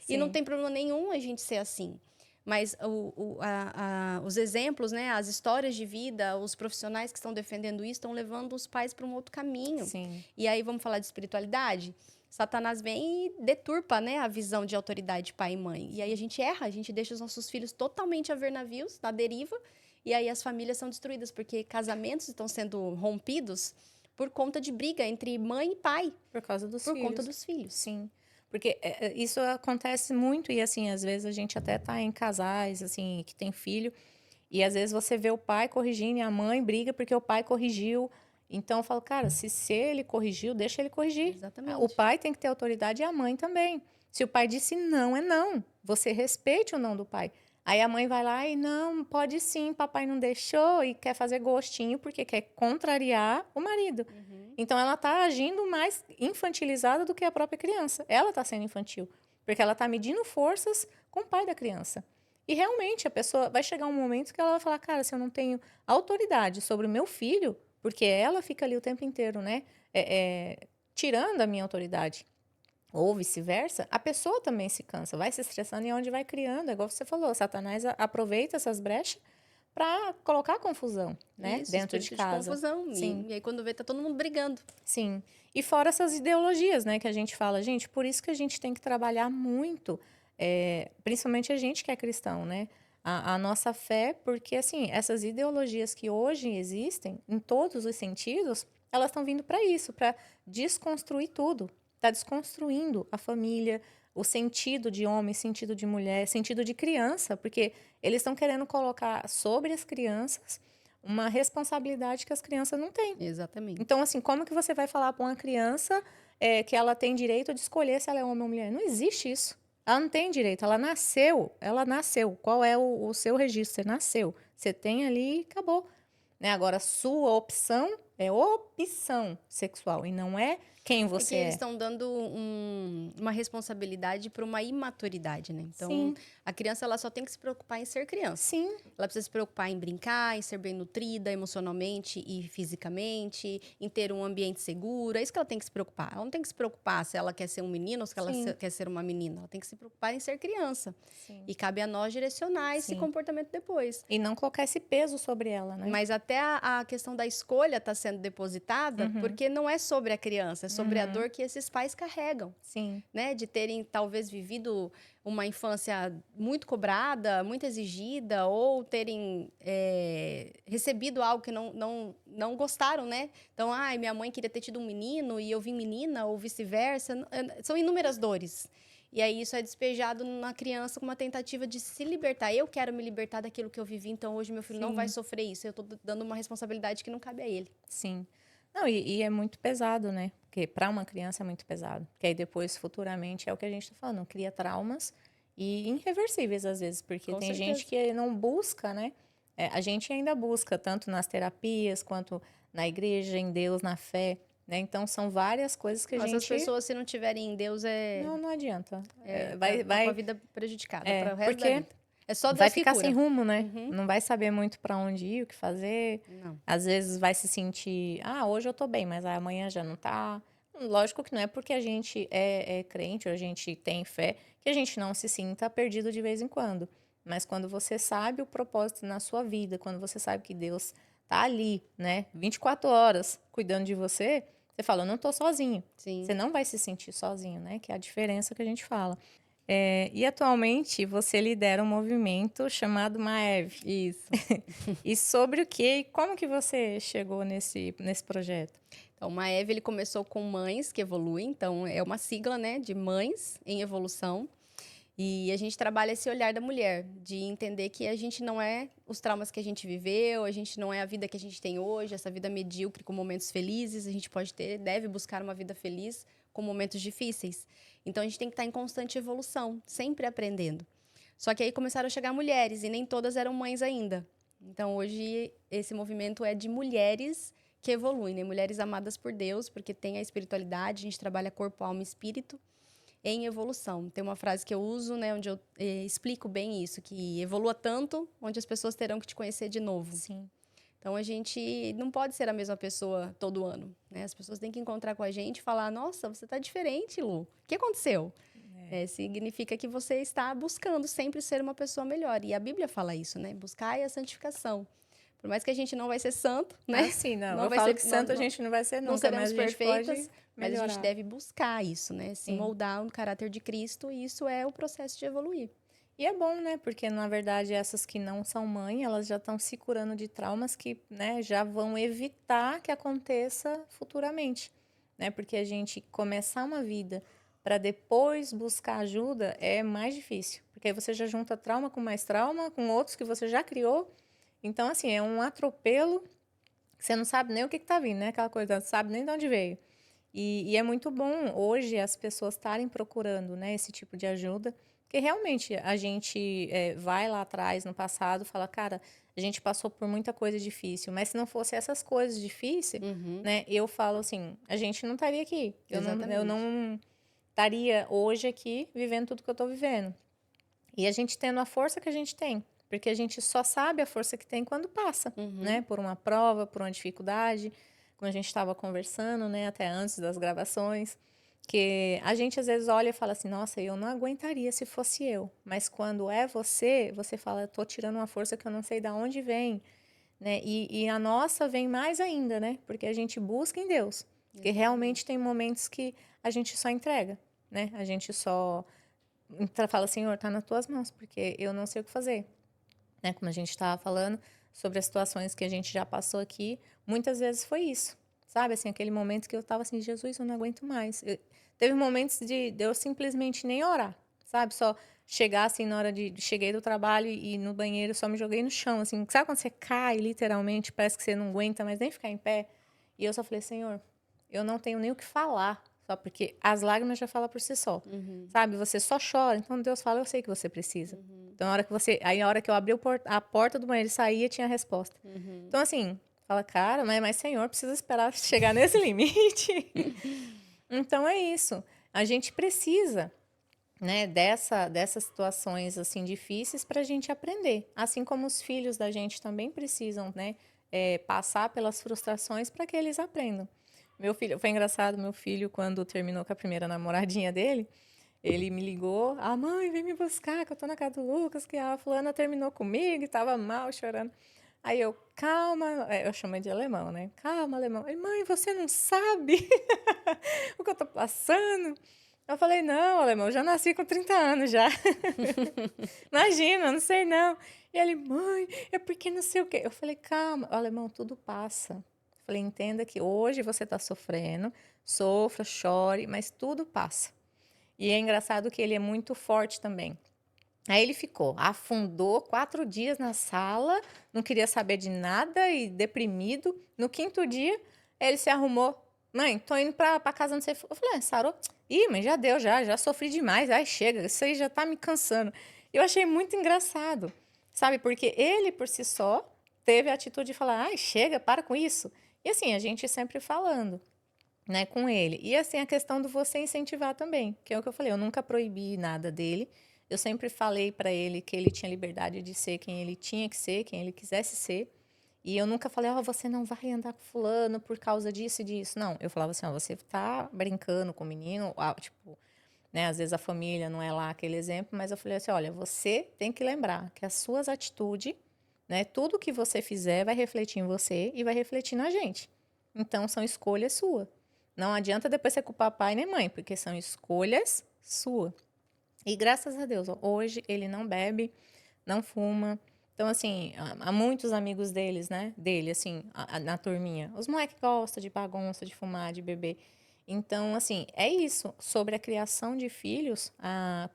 E não tem problema nenhum a gente ser assim. Mas os exemplos, né, as histórias de vida, os profissionais que estão defendendo isso estão levando os pais para um outro caminho. Sim. E aí vamos falar de espiritualidade? Satanás vem e deturpa, né, a visão de autoridade de pai e mãe. E aí a gente erra, a gente deixa os nossos filhos totalmente a ver navios, na deriva, e aí as famílias são destruídas, porque casamentos estão sendo rompidos por conta de briga entre mãe e pai. Por causa dos por filhos. conta dos filhos. Sim. Porque isso acontece muito e, assim, às vezes a gente até tá em casais, assim, que tem filho, e às vezes você vê o pai corrigindo e a mãe briga porque o pai corrigiu. Então, eu falo, cara, se ele corrigiu, deixa ele corrigir. Exatamente. O pai tem que ter autoridade e a mãe também. Se o pai disse não, é não. Você respeite o não do pai. Aí a mãe vai lá e não, pode sim, papai não deixou e quer fazer gostinho porque quer contrariar o marido. Então, ela está agindo mais infantilizada do que a própria criança. Ela está sendo infantil, porque ela está medindo forças com o pai da criança. E realmente, a pessoa vai chegar um momento que ela vai falar, cara, se eu não tenho autoridade sobre o meu filho, porque ela fica ali o tempo inteiro, né, tirando a minha autoridade, ou vice-versa, a pessoa também se cansa, vai se estressando e é onde vai criando. É igual você falou, Satanás aproveita essas brechas para colocar confusão, né, Isso, dentro de espírito casa. confusão. Sim. E aí quando vê, tá todo mundo brigando. Sim. E fora essas ideologias, né, que a gente fala, gente, por isso que a gente tem que trabalhar muito, principalmente a gente que é cristão, né, a nossa fé, porque, assim, essas ideologias que hoje existem, em todos os sentidos, elas estão vindo para isso, para desconstruir tudo. Está desconstruindo a família, o sentido de homem, sentido de mulher, sentido de criança, porque eles estão querendo colocar sobre as crianças uma responsabilidade que as crianças não têm. Exatamente. Então, assim, como que você vai falar para uma criança que ela tem direito de escolher se ela é homem ou mulher? Não existe isso. Ela não tem direito, ela nasceu. Qual é o seu registro? Você nasceu. Você tem ali e acabou. Né? Agora, sua opção é opção sexual e não é quem É que você eles é. estão dando uma responsabilidade para uma imaturidade, né? Então, Sim, a criança ela só tem que se preocupar em ser criança. sim, Ela precisa se preocupar em brincar, em ser bem nutrida emocionalmente e fisicamente, em ter um ambiente seguro. É isso que ela tem que se preocupar. Ela não tem que se preocupar se ela quer ser um menino ou se ela sim, quer ser uma menina. Ela tem que se preocupar em ser criança. sim, E cabe a nós direcionar esse sim. comportamento depois. E não colocar esse peso sobre ela, né? Mas até a questão da escolha está sendo depositada Uhum, porque não é sobre a criança, é sobre a uhum, dor que esses pais carregam, sim, né? De terem talvez vivido uma infância muito cobrada, muito exigida, ou terem recebido algo que não gostaram, né? Então, ai, minha mãe queria ter tido um menino e eu vim menina, ou vice-versa. São inúmeras dores. E aí isso é despejado na criança com uma tentativa de se libertar. Eu quero me libertar daquilo que eu vivi, então hoje meu filho não vai sim, sofrer isso. Eu tô dando uma responsabilidade que não cabe a ele. sim. Não, e é muito pesado, né? Porque para uma criança é muito pesado. Porque aí depois, futuramente, é o que a gente tá falando, cria traumas e irreversíveis às vezes, porque Com tem gente certeza. que não busca, né? A gente ainda busca, tanto nas terapias, quanto na igreja, em Deus, na fé, né? Então, são várias coisas que a Essas gente... pessoas, se não tiverem em Deus, Não adianta. tá com a vida prejudicada para o resto da Porque vida. É só vai Deus que ficar sem cura. rumo, né? Uhum. Não vai saber muito para onde ir, o que fazer. Não. Às vezes vai se sentir, hoje eu tô bem, mas amanhã já não tá. Lógico que não é porque a gente é crente ou a gente tem fé que a gente não se sinta perdido de vez em quando. Mas quando você sabe o propósito na sua vida, quando você sabe que Deus tá ali, né, 24 horas cuidando de você, você fala, eu não tô sozinho. Você Sim. não vai se sentir sozinho, né? Que é a diferença que a gente fala. E atualmente você lidera um movimento chamado Maev. Isso. E sobre o que e como que você chegou nesse projeto? Então, o Maeve, ele começou com Mães que Evoluem. Então, é uma sigla, né, de Mães em Evolução. E a gente trabalha esse olhar da mulher, de entender que a gente não é os traumas que a gente viveu, a gente não é a vida que a gente tem hoje, essa vida medíocre com momentos felizes. A gente pode ter, deve buscar uma vida feliz com momentos difíceis. Então, a gente tem que estar em constante evolução, sempre aprendendo. Só que aí começaram a chegar mulheres e nem todas eram mães ainda. Então, hoje, esse movimento é de mulheres que evoluem, né? Mulheres amadas por Deus, porque tem a espiritualidade, a gente trabalha corpo, alma e espírito em evolução. Tem uma frase que eu uso, né, onde eu explico bem isso, que evolua tanto, onde as pessoas terão que te conhecer de novo. Sim. Então, a gente não pode ser a mesma pessoa todo ano, né? As pessoas têm que encontrar com a gente e falar, nossa, você tá diferente, Lu. O que aconteceu? Significa que você está buscando sempre ser uma pessoa melhor. E a Bíblia fala isso, né? Buscar a santificação. Por mais que a gente não vai ser santo, né? Sim, não. Não Eu vai falo ser, que santo a gente não vai ser não nunca, seremos mas a gente pode perfeitas, mas a gente melhorar. deve buscar isso, né? Se Sim. moldar no caráter de Cristo, e isso é o processo de evoluir. E é bom, né? Porque, na verdade, essas que não são mãe, elas já estão se curando de traumas que, né, já vão evitar que aconteça futuramente, né? Porque a gente começar uma vida para depois buscar ajuda é mais difícil. Porque aí você já junta trauma com mais trauma, com outros que você já criou. Então, assim, é um atropelo que você não sabe nem o que está vindo, né? Aquela coisa, não sabe nem de onde veio. E é muito bom hoje as pessoas estarem procurando, né, esse tipo de ajuda, porque realmente a gente vai lá atrás, no passado, fala, cara, a gente passou por muita coisa difícil, mas se não fosse essas coisas difíceis, Uhum, né, eu falo assim, a gente não estaria aqui. Eu exatamente. não estaria hoje aqui vivendo tudo que eu estou vivendo. E a gente tendo a força que a gente tem, porque a gente só sabe a força que tem quando passa, né? Uhum, Por uma prova, por uma dificuldade, como a gente estava conversando, né? Até antes das gravações, que a gente às vezes olha e fala assim, nossa, eu não aguentaria se fosse eu. Mas quando é você, você fala, tô tirando uma força que eu não sei de onde vem, né? E a nossa vem mais ainda, né? Porque a gente busca em Deus. Porque realmente tem momentos que a gente só entrega, né? A gente só fala, Senhor, tá nas tuas mãos, porque eu não sei o que fazer. Né? Como a gente estava falando sobre as situações que a gente já passou aqui, muitas vezes foi isso. Sabe, assim, aquele momento que eu estava assim, Jesus, eu não aguento mais. Teve momentos de eu simplesmente nem orar, sabe? Só chegar assim na hora cheguei do trabalho e no banheiro só me joguei no chão, assim. Sabe quando você cai, literalmente, parece que você não aguenta mais nem ficar em pé? E eu só falei, Senhor, eu não tenho nem o que falar, só porque as lágrimas já falam por si só, uhum, sabe? Você só chora, então Deus fala, eu sei que você precisa. uhum, Então, a hora que a hora que eu abri a porta do banheiro e saía, tinha a resposta. uhum. Então, assim, Fala, cara, mas Senhor, precisa esperar chegar nesse limite. Então é isso. A gente precisa, né, dessas situações assim difíceis para a gente aprender. Assim como os filhos da gente também precisam, né, passar pelas frustrações para que eles aprendam. Meu filho, foi engraçado, meu filho, quando terminou com a primeira namoradinha dele, ele me ligou, mãe, vem me buscar, que eu tô na casa do Lucas, que a fulana terminou comigo e tava mal, chorando. Aí eu, calma, eu chamei de alemão, né? Calma, alemão. Ele, mãe, você não sabe o que eu tô passando? Eu falei, não, alemão, eu já nasci com 30 anos já. Imagina, eu não sei não. E ele, mãe, é porque não sei o quê. Eu falei, calma, alemão, tudo passa. Eu falei, entenda que hoje você tá sofrendo, sofra, chore, mas tudo passa. E é engraçado que ele é muito forte também. Aí ele ficou, afundou 4 dias na sala, não queria saber de nada e deprimido. No quinto dia, ele se arrumou. Mãe, tô indo pra casa, não sei. Eu falei, sarou? Ih, mas já deu, já sofri demais. Ai, chega, isso aí já tá me cansando. Eu achei muito engraçado, sabe? Porque ele, por si só, teve a atitude de falar, ai, chega, para com isso. E assim, a gente sempre falando, né, com ele. E assim, a questão do você incentivar também, que é o que eu falei, eu nunca proibi nada dele. Eu sempre falei para ele que ele tinha liberdade de ser quem ele tinha que ser, quem ele quisesse ser. E eu nunca falei, você não vai andar com fulano por causa disso e disso. Não, eu falava assim, você tá brincando com o menino, tipo, né, às vezes a família não é lá aquele exemplo, mas eu falei assim, olha, você tem que lembrar que as suas atitudes, né, tudo que você fizer vai refletir em você e vai refletir na gente. Então, são escolhas suas. Não adianta depois você culpar pai nem mãe, porque são escolhas suas. E graças a Deus, hoje ele não bebe, não fuma. Então, assim, há muitos amigos deles, né? Dele, assim, na turminha. Os moleques gostam de bagunça, de fumar, de beber. Então, assim, é isso. Sobre a criação de filhos,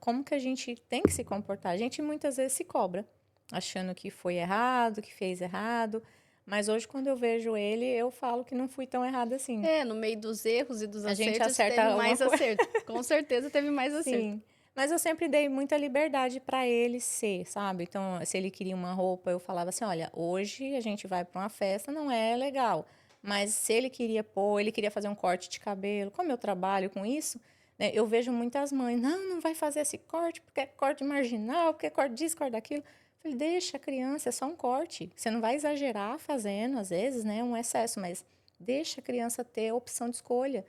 como que a gente tem que se comportar? A gente muitas vezes se cobra, achando que foi errado, que fez errado. Mas hoje, quando eu vejo ele, eu falo que não fui tão errada assim. No meio dos erros e dos A gente acertos, acerta teve alguma mais coisa. acerto. Com certeza teve mais acerto. Sim. Mas eu sempre dei muita liberdade para ele ser, sabe? Então, se ele queria uma roupa, eu falava assim: olha, hoje a gente vai para uma festa, não é legal. Mas se ele queria pôr, ele queria fazer um corte de cabelo, como eu trabalho com isso, né, eu vejo muitas mães: não vai fazer esse corte porque é corte marginal, porque é corte disso, corte daquilo. Eu falei: deixa a criança, é só um corte. Você não vai exagerar fazendo, às vezes, né, um excesso, mas deixa a criança ter a opção de escolha.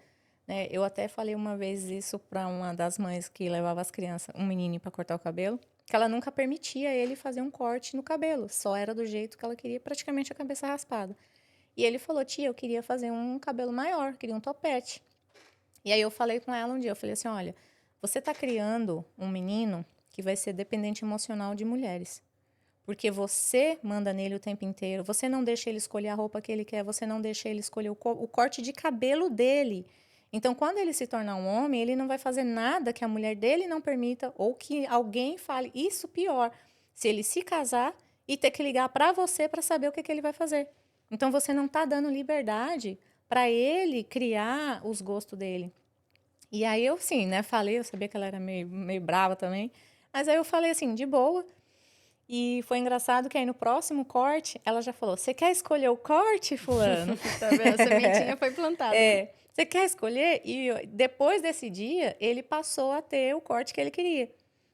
Né? Eu até falei uma vez isso para uma das mães que levava as crianças, um menininho para cortar o cabelo, que ela nunca permitia ele fazer um corte no cabelo, só era do jeito que ela queria, praticamente a cabeça raspada. E ele falou: tia, eu queria fazer um cabelo maior, queria um topete. E aí eu falei com ela um dia, eu falei assim: olha, você está criando um menino que vai ser dependente emocional de mulheres. Porque você manda nele o tempo inteiro, você não deixa ele escolher a roupa que ele quer, você não deixa ele escolher o corte de cabelo dele. Então, quando ele se tornar um homem, ele não vai fazer nada que a mulher dele não permita ou que alguém fale. Isso pior, se ele se casar e ter que ligar para você para saber o que ele vai fazer. Então, você não está dando liberdade para ele criar os gostos dele. E aí eu, sim, né, falei, eu sabia que ela era meio brava também, mas aí eu falei assim, de boa. E foi engraçado que aí no próximo corte, ela já falou: você quer escolher o corte, fulano? Tá vendo? A sementinha foi plantada. Você quer escolher? E depois desse dia, ele passou a ter o corte que ele queria.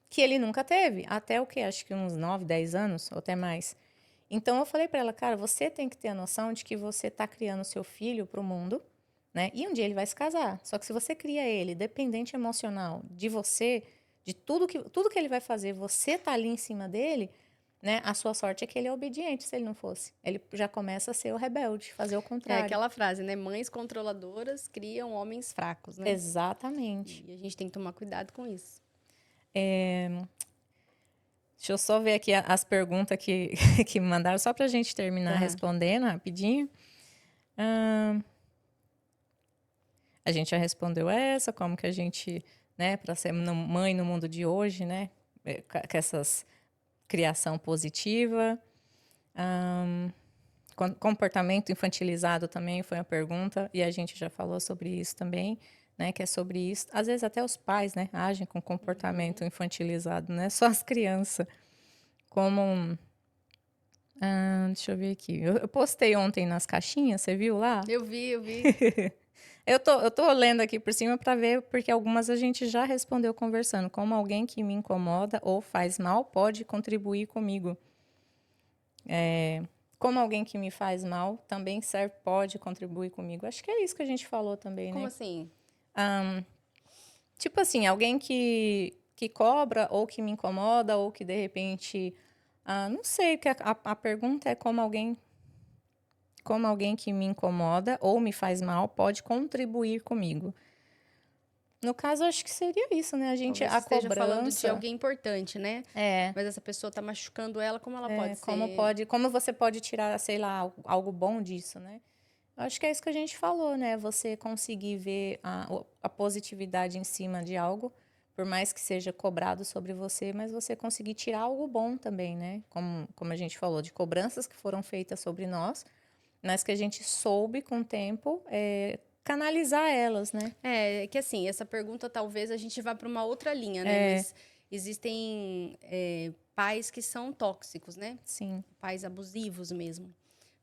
Que ele nunca teve. Até o quê? Acho que uns 9, 10 anos, ou até mais. Então eu falei para ela: cara, você tem que ter a noção de que você está criando seu filho para o mundo, né? E um dia ele vai se casar. Só que se você cria ele dependente emocional de você, de tudo que ele vai fazer, você tá ali em cima dele, né? A sua sorte é que ele é obediente, se ele não fosse. Ele já começa a ser o rebelde, fazer o É contrário. aquela frase, né? Mães controladoras criam homens fracos, né? Exatamente. E a gente tem que tomar cuidado com isso. Deixa eu só ver aqui as perguntas que me mandaram, só para a gente terminar respondendo rapidinho. A gente já respondeu essa, como que a gente, né, para ser mãe no mundo de hoje, né, com essas criação positiva. Comportamento infantilizado também foi uma pergunta, e a gente já falou sobre isso também, né, que é sobre isso. Às vezes até os pais, né, agem com comportamento infantilizado, não é só as crianças. Como Deixa eu ver aqui. Eu postei ontem nas caixinhas, você viu lá? Eu vi. Eu tô lendo aqui por cima para ver, porque algumas a gente já respondeu conversando. Como alguém que me incomoda ou faz mal pode contribuir comigo. Como alguém que me faz mal também serve, pode contribuir comigo. Acho que é isso que a gente falou também, Como né? assim? Tipo assim, alguém que cobra ou que me incomoda ou que de repente. Não sei, que a pergunta é como alguém que me incomoda ou me faz mal pode contribuir comigo. No caso, acho que seria isso, né? Talvez A esteja falando de cobrança alguém importante, né? é, Mas essa pessoa tá machucando ela, como ela pode como você pode tirar, sei lá, algo bom disso, né? Eu acho que é isso que a gente falou, né? Você conseguir ver a positividade em cima de algo, por mais que seja cobrado sobre você, mas você conseguir tirar algo bom também, né? Como a gente falou, de cobranças que foram feitas sobre nós, mas que a gente soube com o tempo canalizar elas, né? É, que assim, essa pergunta talvez a gente vá para uma outra linha, né? Mas existem pais que são tóxicos, né? Sim. Pais abusivos mesmo,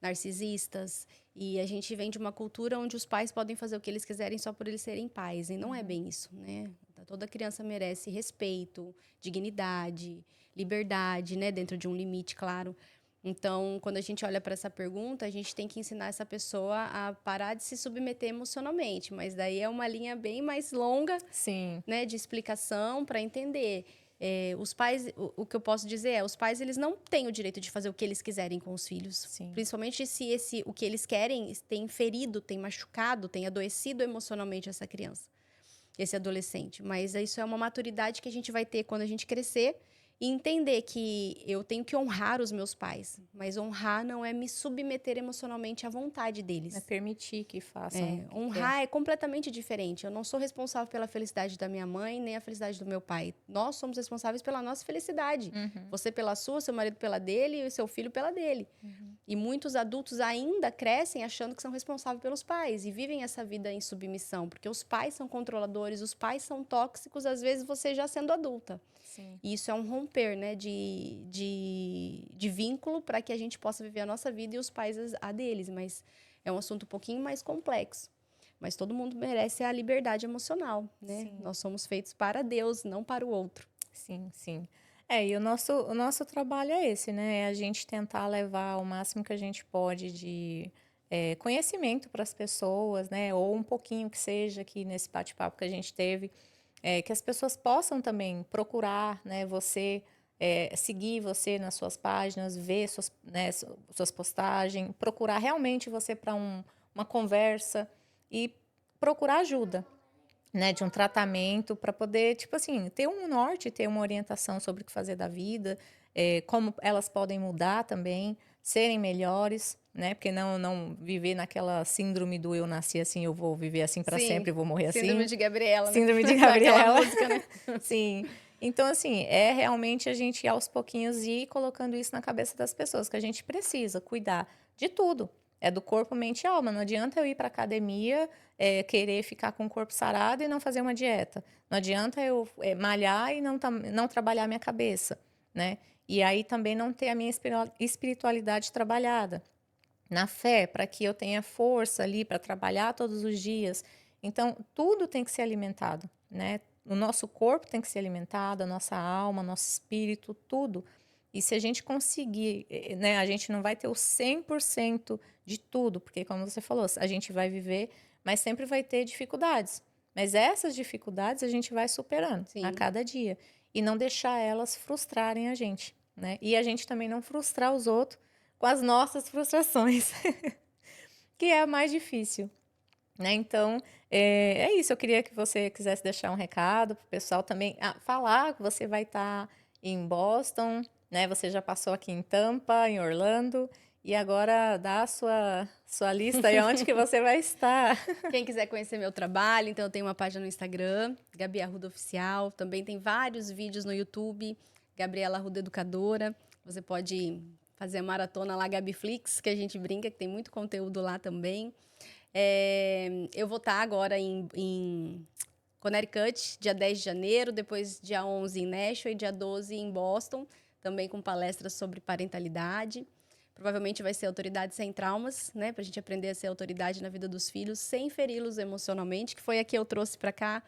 narcisistas. E a gente vem de uma cultura onde os pais podem fazer o que eles quiserem só por eles serem pais. E não é bem isso, né? Toda criança merece respeito, dignidade, liberdade, né? Dentro de um limite, claro. Então, quando a gente olha para essa pergunta, a gente tem que ensinar essa pessoa a parar de se submeter emocionalmente. Mas daí é uma linha bem mais longa, Sim. né, de explicação para entender. Os pais, o que eu posso dizer é, os pais eles não têm o direito de fazer o que eles quiserem com os filhos. Sim. Principalmente se o que eles querem tem ferido, tem machucado, tem adoecido emocionalmente essa criança, esse adolescente. Mas isso é uma maturidade que a gente vai ter quando a gente crescer e entender que eu tenho que honrar os meus pais. Mas honrar não é me submeter emocionalmente à vontade deles. É permitir que façam o que Honrar é completamente diferente. Eu não sou responsável pela felicidade da minha mãe, nem a felicidade do meu pai. Nós somos responsáveis pela nossa felicidade. Você pela sua, seu marido pela dele e o seu filho pela dele. E muitos adultos ainda crescem achando que são responsáveis pelos pais e vivem essa vida em submissão, porque os pais são controladores, os pais são tóxicos, às vezes você já sendo adulta. Sim. E isso é um romper, né, de vínculo para que a gente possa viver a nossa vida e os pais a deles. Mas é um assunto um pouquinho mais complexo. Mas todo mundo merece a liberdade emocional, né? Sim. Nós somos feitos para Deus, não para o outro. Sim, sim. E o nosso trabalho é esse, né? É a gente tentar levar o máximo que a gente pode de conhecimento para as pessoas, né? Ou um pouquinho que seja aqui nesse bate-papo que a gente teve, que as pessoas possam também procurar, né? Seguir você nas suas páginas, ver suas postagens, procurar realmente você para uma conversa e procurar ajuda, né, de um tratamento para poder, tipo assim, ter um norte, ter uma orientação sobre o que fazer da vida, como elas podem mudar também, serem melhores, né? Porque não viver naquela síndrome do eu nasci assim, eu vou viver assim para Sim, sempre, eu vou morrer síndrome assim. de Gabriela, né? Síndrome de Daquela Gabriela. música, né? Sim. Então, assim, é realmente a gente aos pouquinhos ir colocando isso na cabeça das pessoas, que a gente precisa cuidar de tudo. É do corpo, mente e alma. Não adianta eu ir para academia, querer ficar com o corpo sarado e não fazer uma dieta. Não adianta eu malhar e não trabalhar a minha cabeça, né? E aí também não ter a minha espiritualidade trabalhada na fé, para que eu tenha força ali para trabalhar todos os dias. Então, tudo tem que ser alimentado, né? O nosso corpo tem que ser alimentado, a nossa alma, nosso espírito, tudo. E se a gente conseguir, né, a gente não vai ter o 100% de tudo, porque como você falou, a gente vai viver, mas sempre vai ter dificuldades. Mas essas dificuldades a gente vai superando a Sim. cada dia e não deixar elas frustrarem a gente, né? E a gente também não frustrar os outros com as nossas frustrações, que é a mais difícil, né? Então, é isso. Eu queria que você quisesse deixar um recado para o pessoal também. Falar que você vai estar em Boston, né? Você já passou aqui em Tampa, em Orlando, e agora dá a sua lista aí onde que você vai estar. Quem quiser conhecer meu trabalho, então eu tenho uma página no Instagram, Gabi Arruda Oficial. Também tem vários vídeos no YouTube, Gabriela Arruda Educadora. Você pode fazer a maratona lá, Gabiflix, que a gente brinca, que tem muito conteúdo lá também. Eu vou estar agora em Connecticut, dia 10 de janeiro, depois dia 11 em Nashville e dia 12 em Boston, também com palestras sobre parentalidade. Provavelmente vai ser Autoridade Sem Traumas, né? Pra gente aprender a ser autoridade na vida dos filhos, sem feri-los emocionalmente, que foi a que eu trouxe pra cá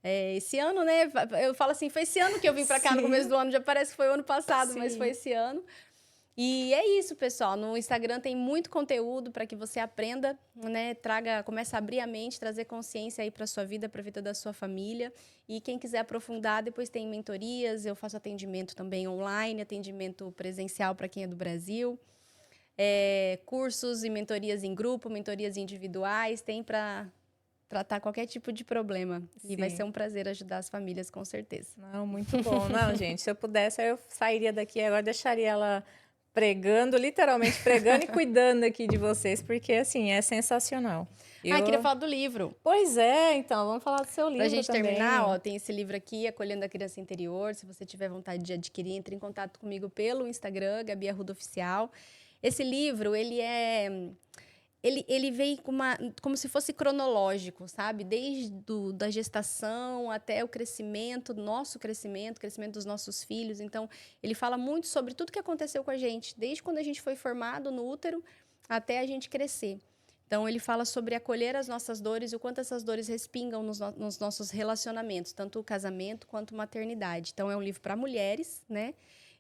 esse ano, né? Eu falo assim, foi esse ano que eu vim pra cá no começo do ano, já parece que foi o ano passado, mas foi esse ano. E é isso, pessoal. No Instagram tem muito conteúdo para que você aprenda, né? Comece a abrir a mente, trazer consciência aí para sua vida, para a vida da sua família. E quem quiser aprofundar, depois tem mentorias. Eu faço atendimento também online, atendimento presencial para quem é do Brasil. Cursos e mentorias em grupo, mentorias individuais. Tem para tratar qualquer tipo de problema. Sim. E vai ser um prazer ajudar as famílias, com certeza. Não, muito bom. Não, gente, se eu pudesse, eu sairia daqui agora, deixaria ela pregando, literalmente pregando e cuidando aqui de vocês, porque, assim, é sensacional. Queria falar do livro. Pois é, então, vamos falar do seu livro também. Pra gente terminar, ó, também. tem esse livro aqui, Acolhendo a Criança Interior. Se você tiver vontade de adquirir, entre em contato comigo pelo Instagram, Gabi Arruda Oficial. Esse livro, ele veio como se fosse cronológico, sabe? Desde da gestação até o crescimento, nosso crescimento, crescimento dos nossos filhos. Então, ele fala muito sobre tudo que aconteceu com a gente, desde quando a gente foi formado no útero até a gente crescer. Então, ele fala sobre acolher as nossas dores e o quanto essas dores respingam nos nossos relacionamentos, tanto o casamento quanto maternidade. Então, é um livro para mulheres, né?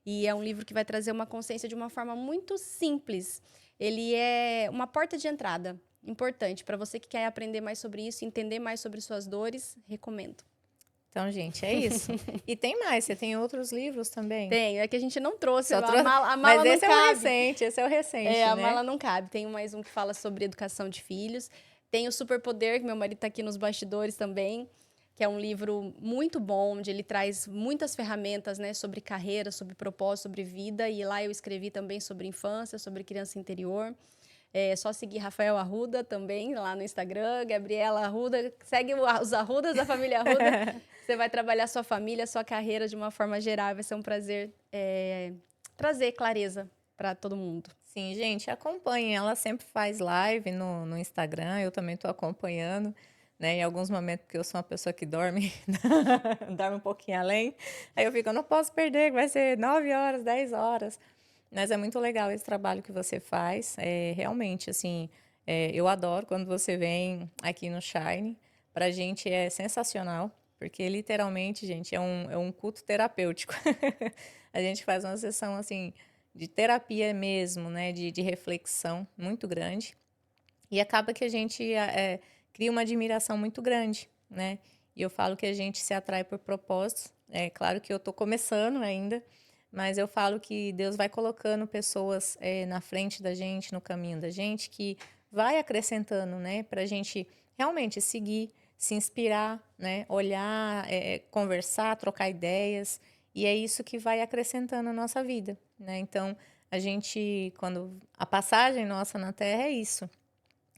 E é um livro que vai trazer uma consciência de uma forma muito simples. Ele é uma porta de entrada importante. Para você que quer aprender mais sobre isso, entender mais sobre suas dores, recomendo. Então, gente, é isso. E tem mais, você tem outros livros também? Tem, é que a gente não trouxe. A mala mas não esse cabe. É o recente, esse é o recente, né? A mala não cabe. Tem mais um que fala sobre educação de filhos. Tem o Superpoder, que meu marido está aqui nos bastidores também, que é um livro muito bom, onde ele traz muitas ferramentas, né, sobre carreira, sobre propósito, sobre vida. E lá eu escrevi também sobre infância, sobre criança interior. É só seguir Rafael Arruda também, lá no Instagram, Gabriela Arruda. Segue os Arrudas, da família Arruda. Você vai trabalhar sua família, sua carreira de uma forma geral. Vai ser um prazer trazer clareza para todo mundo. Sim, gente, acompanhem. Ela sempre faz live no Instagram, eu também estou acompanhando. Né, em alguns momentos, porque eu sou uma pessoa que dorme, dorme um pouquinho além. Aí eu fico, eu não posso perder, vai ser 9 horas, 10 horas. Mas é muito legal esse trabalho que você faz. Realmente, assim, eu adoro quando você vem aqui no Shine. Pra gente é sensacional, porque literalmente, gente, é um culto terapêutico. A gente faz uma sessão, assim, de terapia mesmo, né, de reflexão muito grande. E acaba que a gente cria uma admiração muito grande, né? E eu falo que a gente se atrai por propósitos. É claro que eu estou começando ainda, mas eu falo que Deus vai colocando pessoas na frente da gente, no caminho da gente, que vai acrescentando, né? Para a gente realmente seguir, se inspirar, né? Olhar, conversar, trocar ideias. E é isso que vai acrescentando a nossa vida, né? Então, quando a passagem nossa na Terra é isso.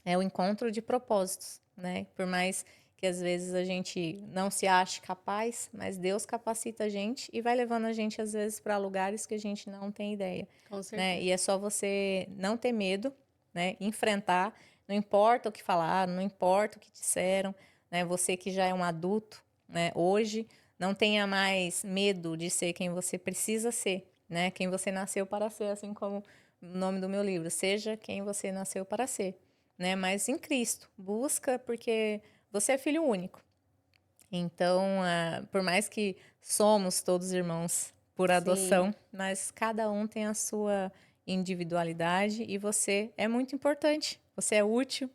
É o encontro de propósitos, né? Por mais que às vezes a gente não se ache capaz, mas Deus capacita a gente e vai levando a gente às vezes para lugares que a gente não tem ideia. Com certeza. Né? E é só você não ter medo, né? Enfrentar, não importa o que falaram, não importa o que disseram, né? Você que já é um adulto, né? Hoje, não tenha mais medo de ser quem você precisa ser, né? Quem você nasceu para ser, assim como o nome do meu livro, seja quem você nasceu para ser. Né? Mas em Cristo, busca porque você é filho único. Então, por mais que somos todos irmãos por adoção, sim, mas cada um tem a sua individualidade e você é muito importante, você é útil,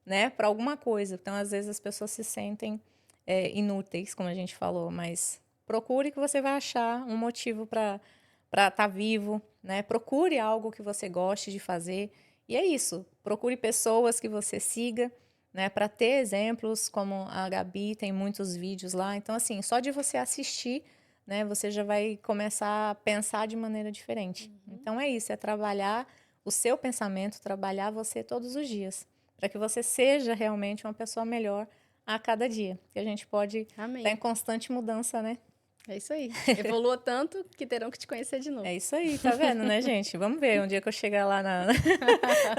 né, para alguma coisa. Então, às vezes as pessoas se sentem inúteis, como a gente falou, mas procure que você vai achar um motivo para estar vivo, né? Procure algo que você goste de fazer. E é isso, procure pessoas que você siga, né, para ter exemplos, como a Gabi tem muitos vídeos lá. Então, assim, só de você assistir, né, você já vai começar a pensar de maneira diferente. Então, é isso, é trabalhar o seu pensamento, trabalhar você todos os dias, para que você seja realmente uma pessoa melhor a cada dia. Que a gente pode estar em constante mudança, né? É isso aí. Evolua tanto que terão que te conhecer de novo. É isso aí, tá vendo, né, gente? Vamos ver, um dia que eu chegar lá na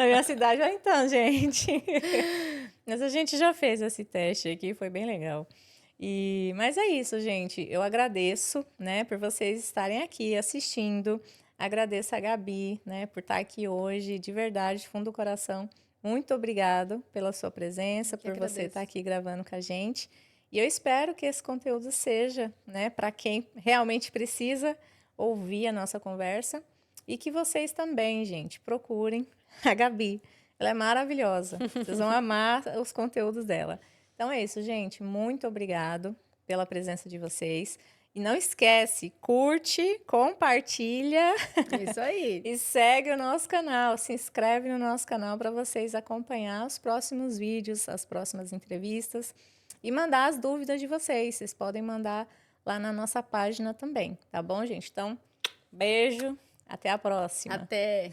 minha cidade. Então, gente. Mas a gente já fez esse teste aqui, foi bem legal. Mas é isso, gente. Eu agradeço, né, por vocês estarem aqui assistindo. Agradeço a Gabi, né, por estar aqui hoje, de verdade, de fundo do coração. Muito obrigado pela sua presença, Que por você estar agradeço. aqui gravando com a gente. E eu espero que esse conteúdo seja, né, para quem realmente precisa ouvir a nossa conversa. E que vocês também, gente, procurem a Gabi. Ela é maravilhosa. Vocês vão amar os conteúdos dela. Então é isso, gente. Muito obrigado pela presença de vocês. E não esquece, curte, compartilha Isso aí. e segue o nosso canal. Se inscreve no nosso canal para vocês acompanhar os próximos vídeos, as próximas entrevistas e mandar as dúvidas de vocês. Vocês podem mandar lá na nossa página também, tá bom, gente? Então, beijo, até a próxima. Até.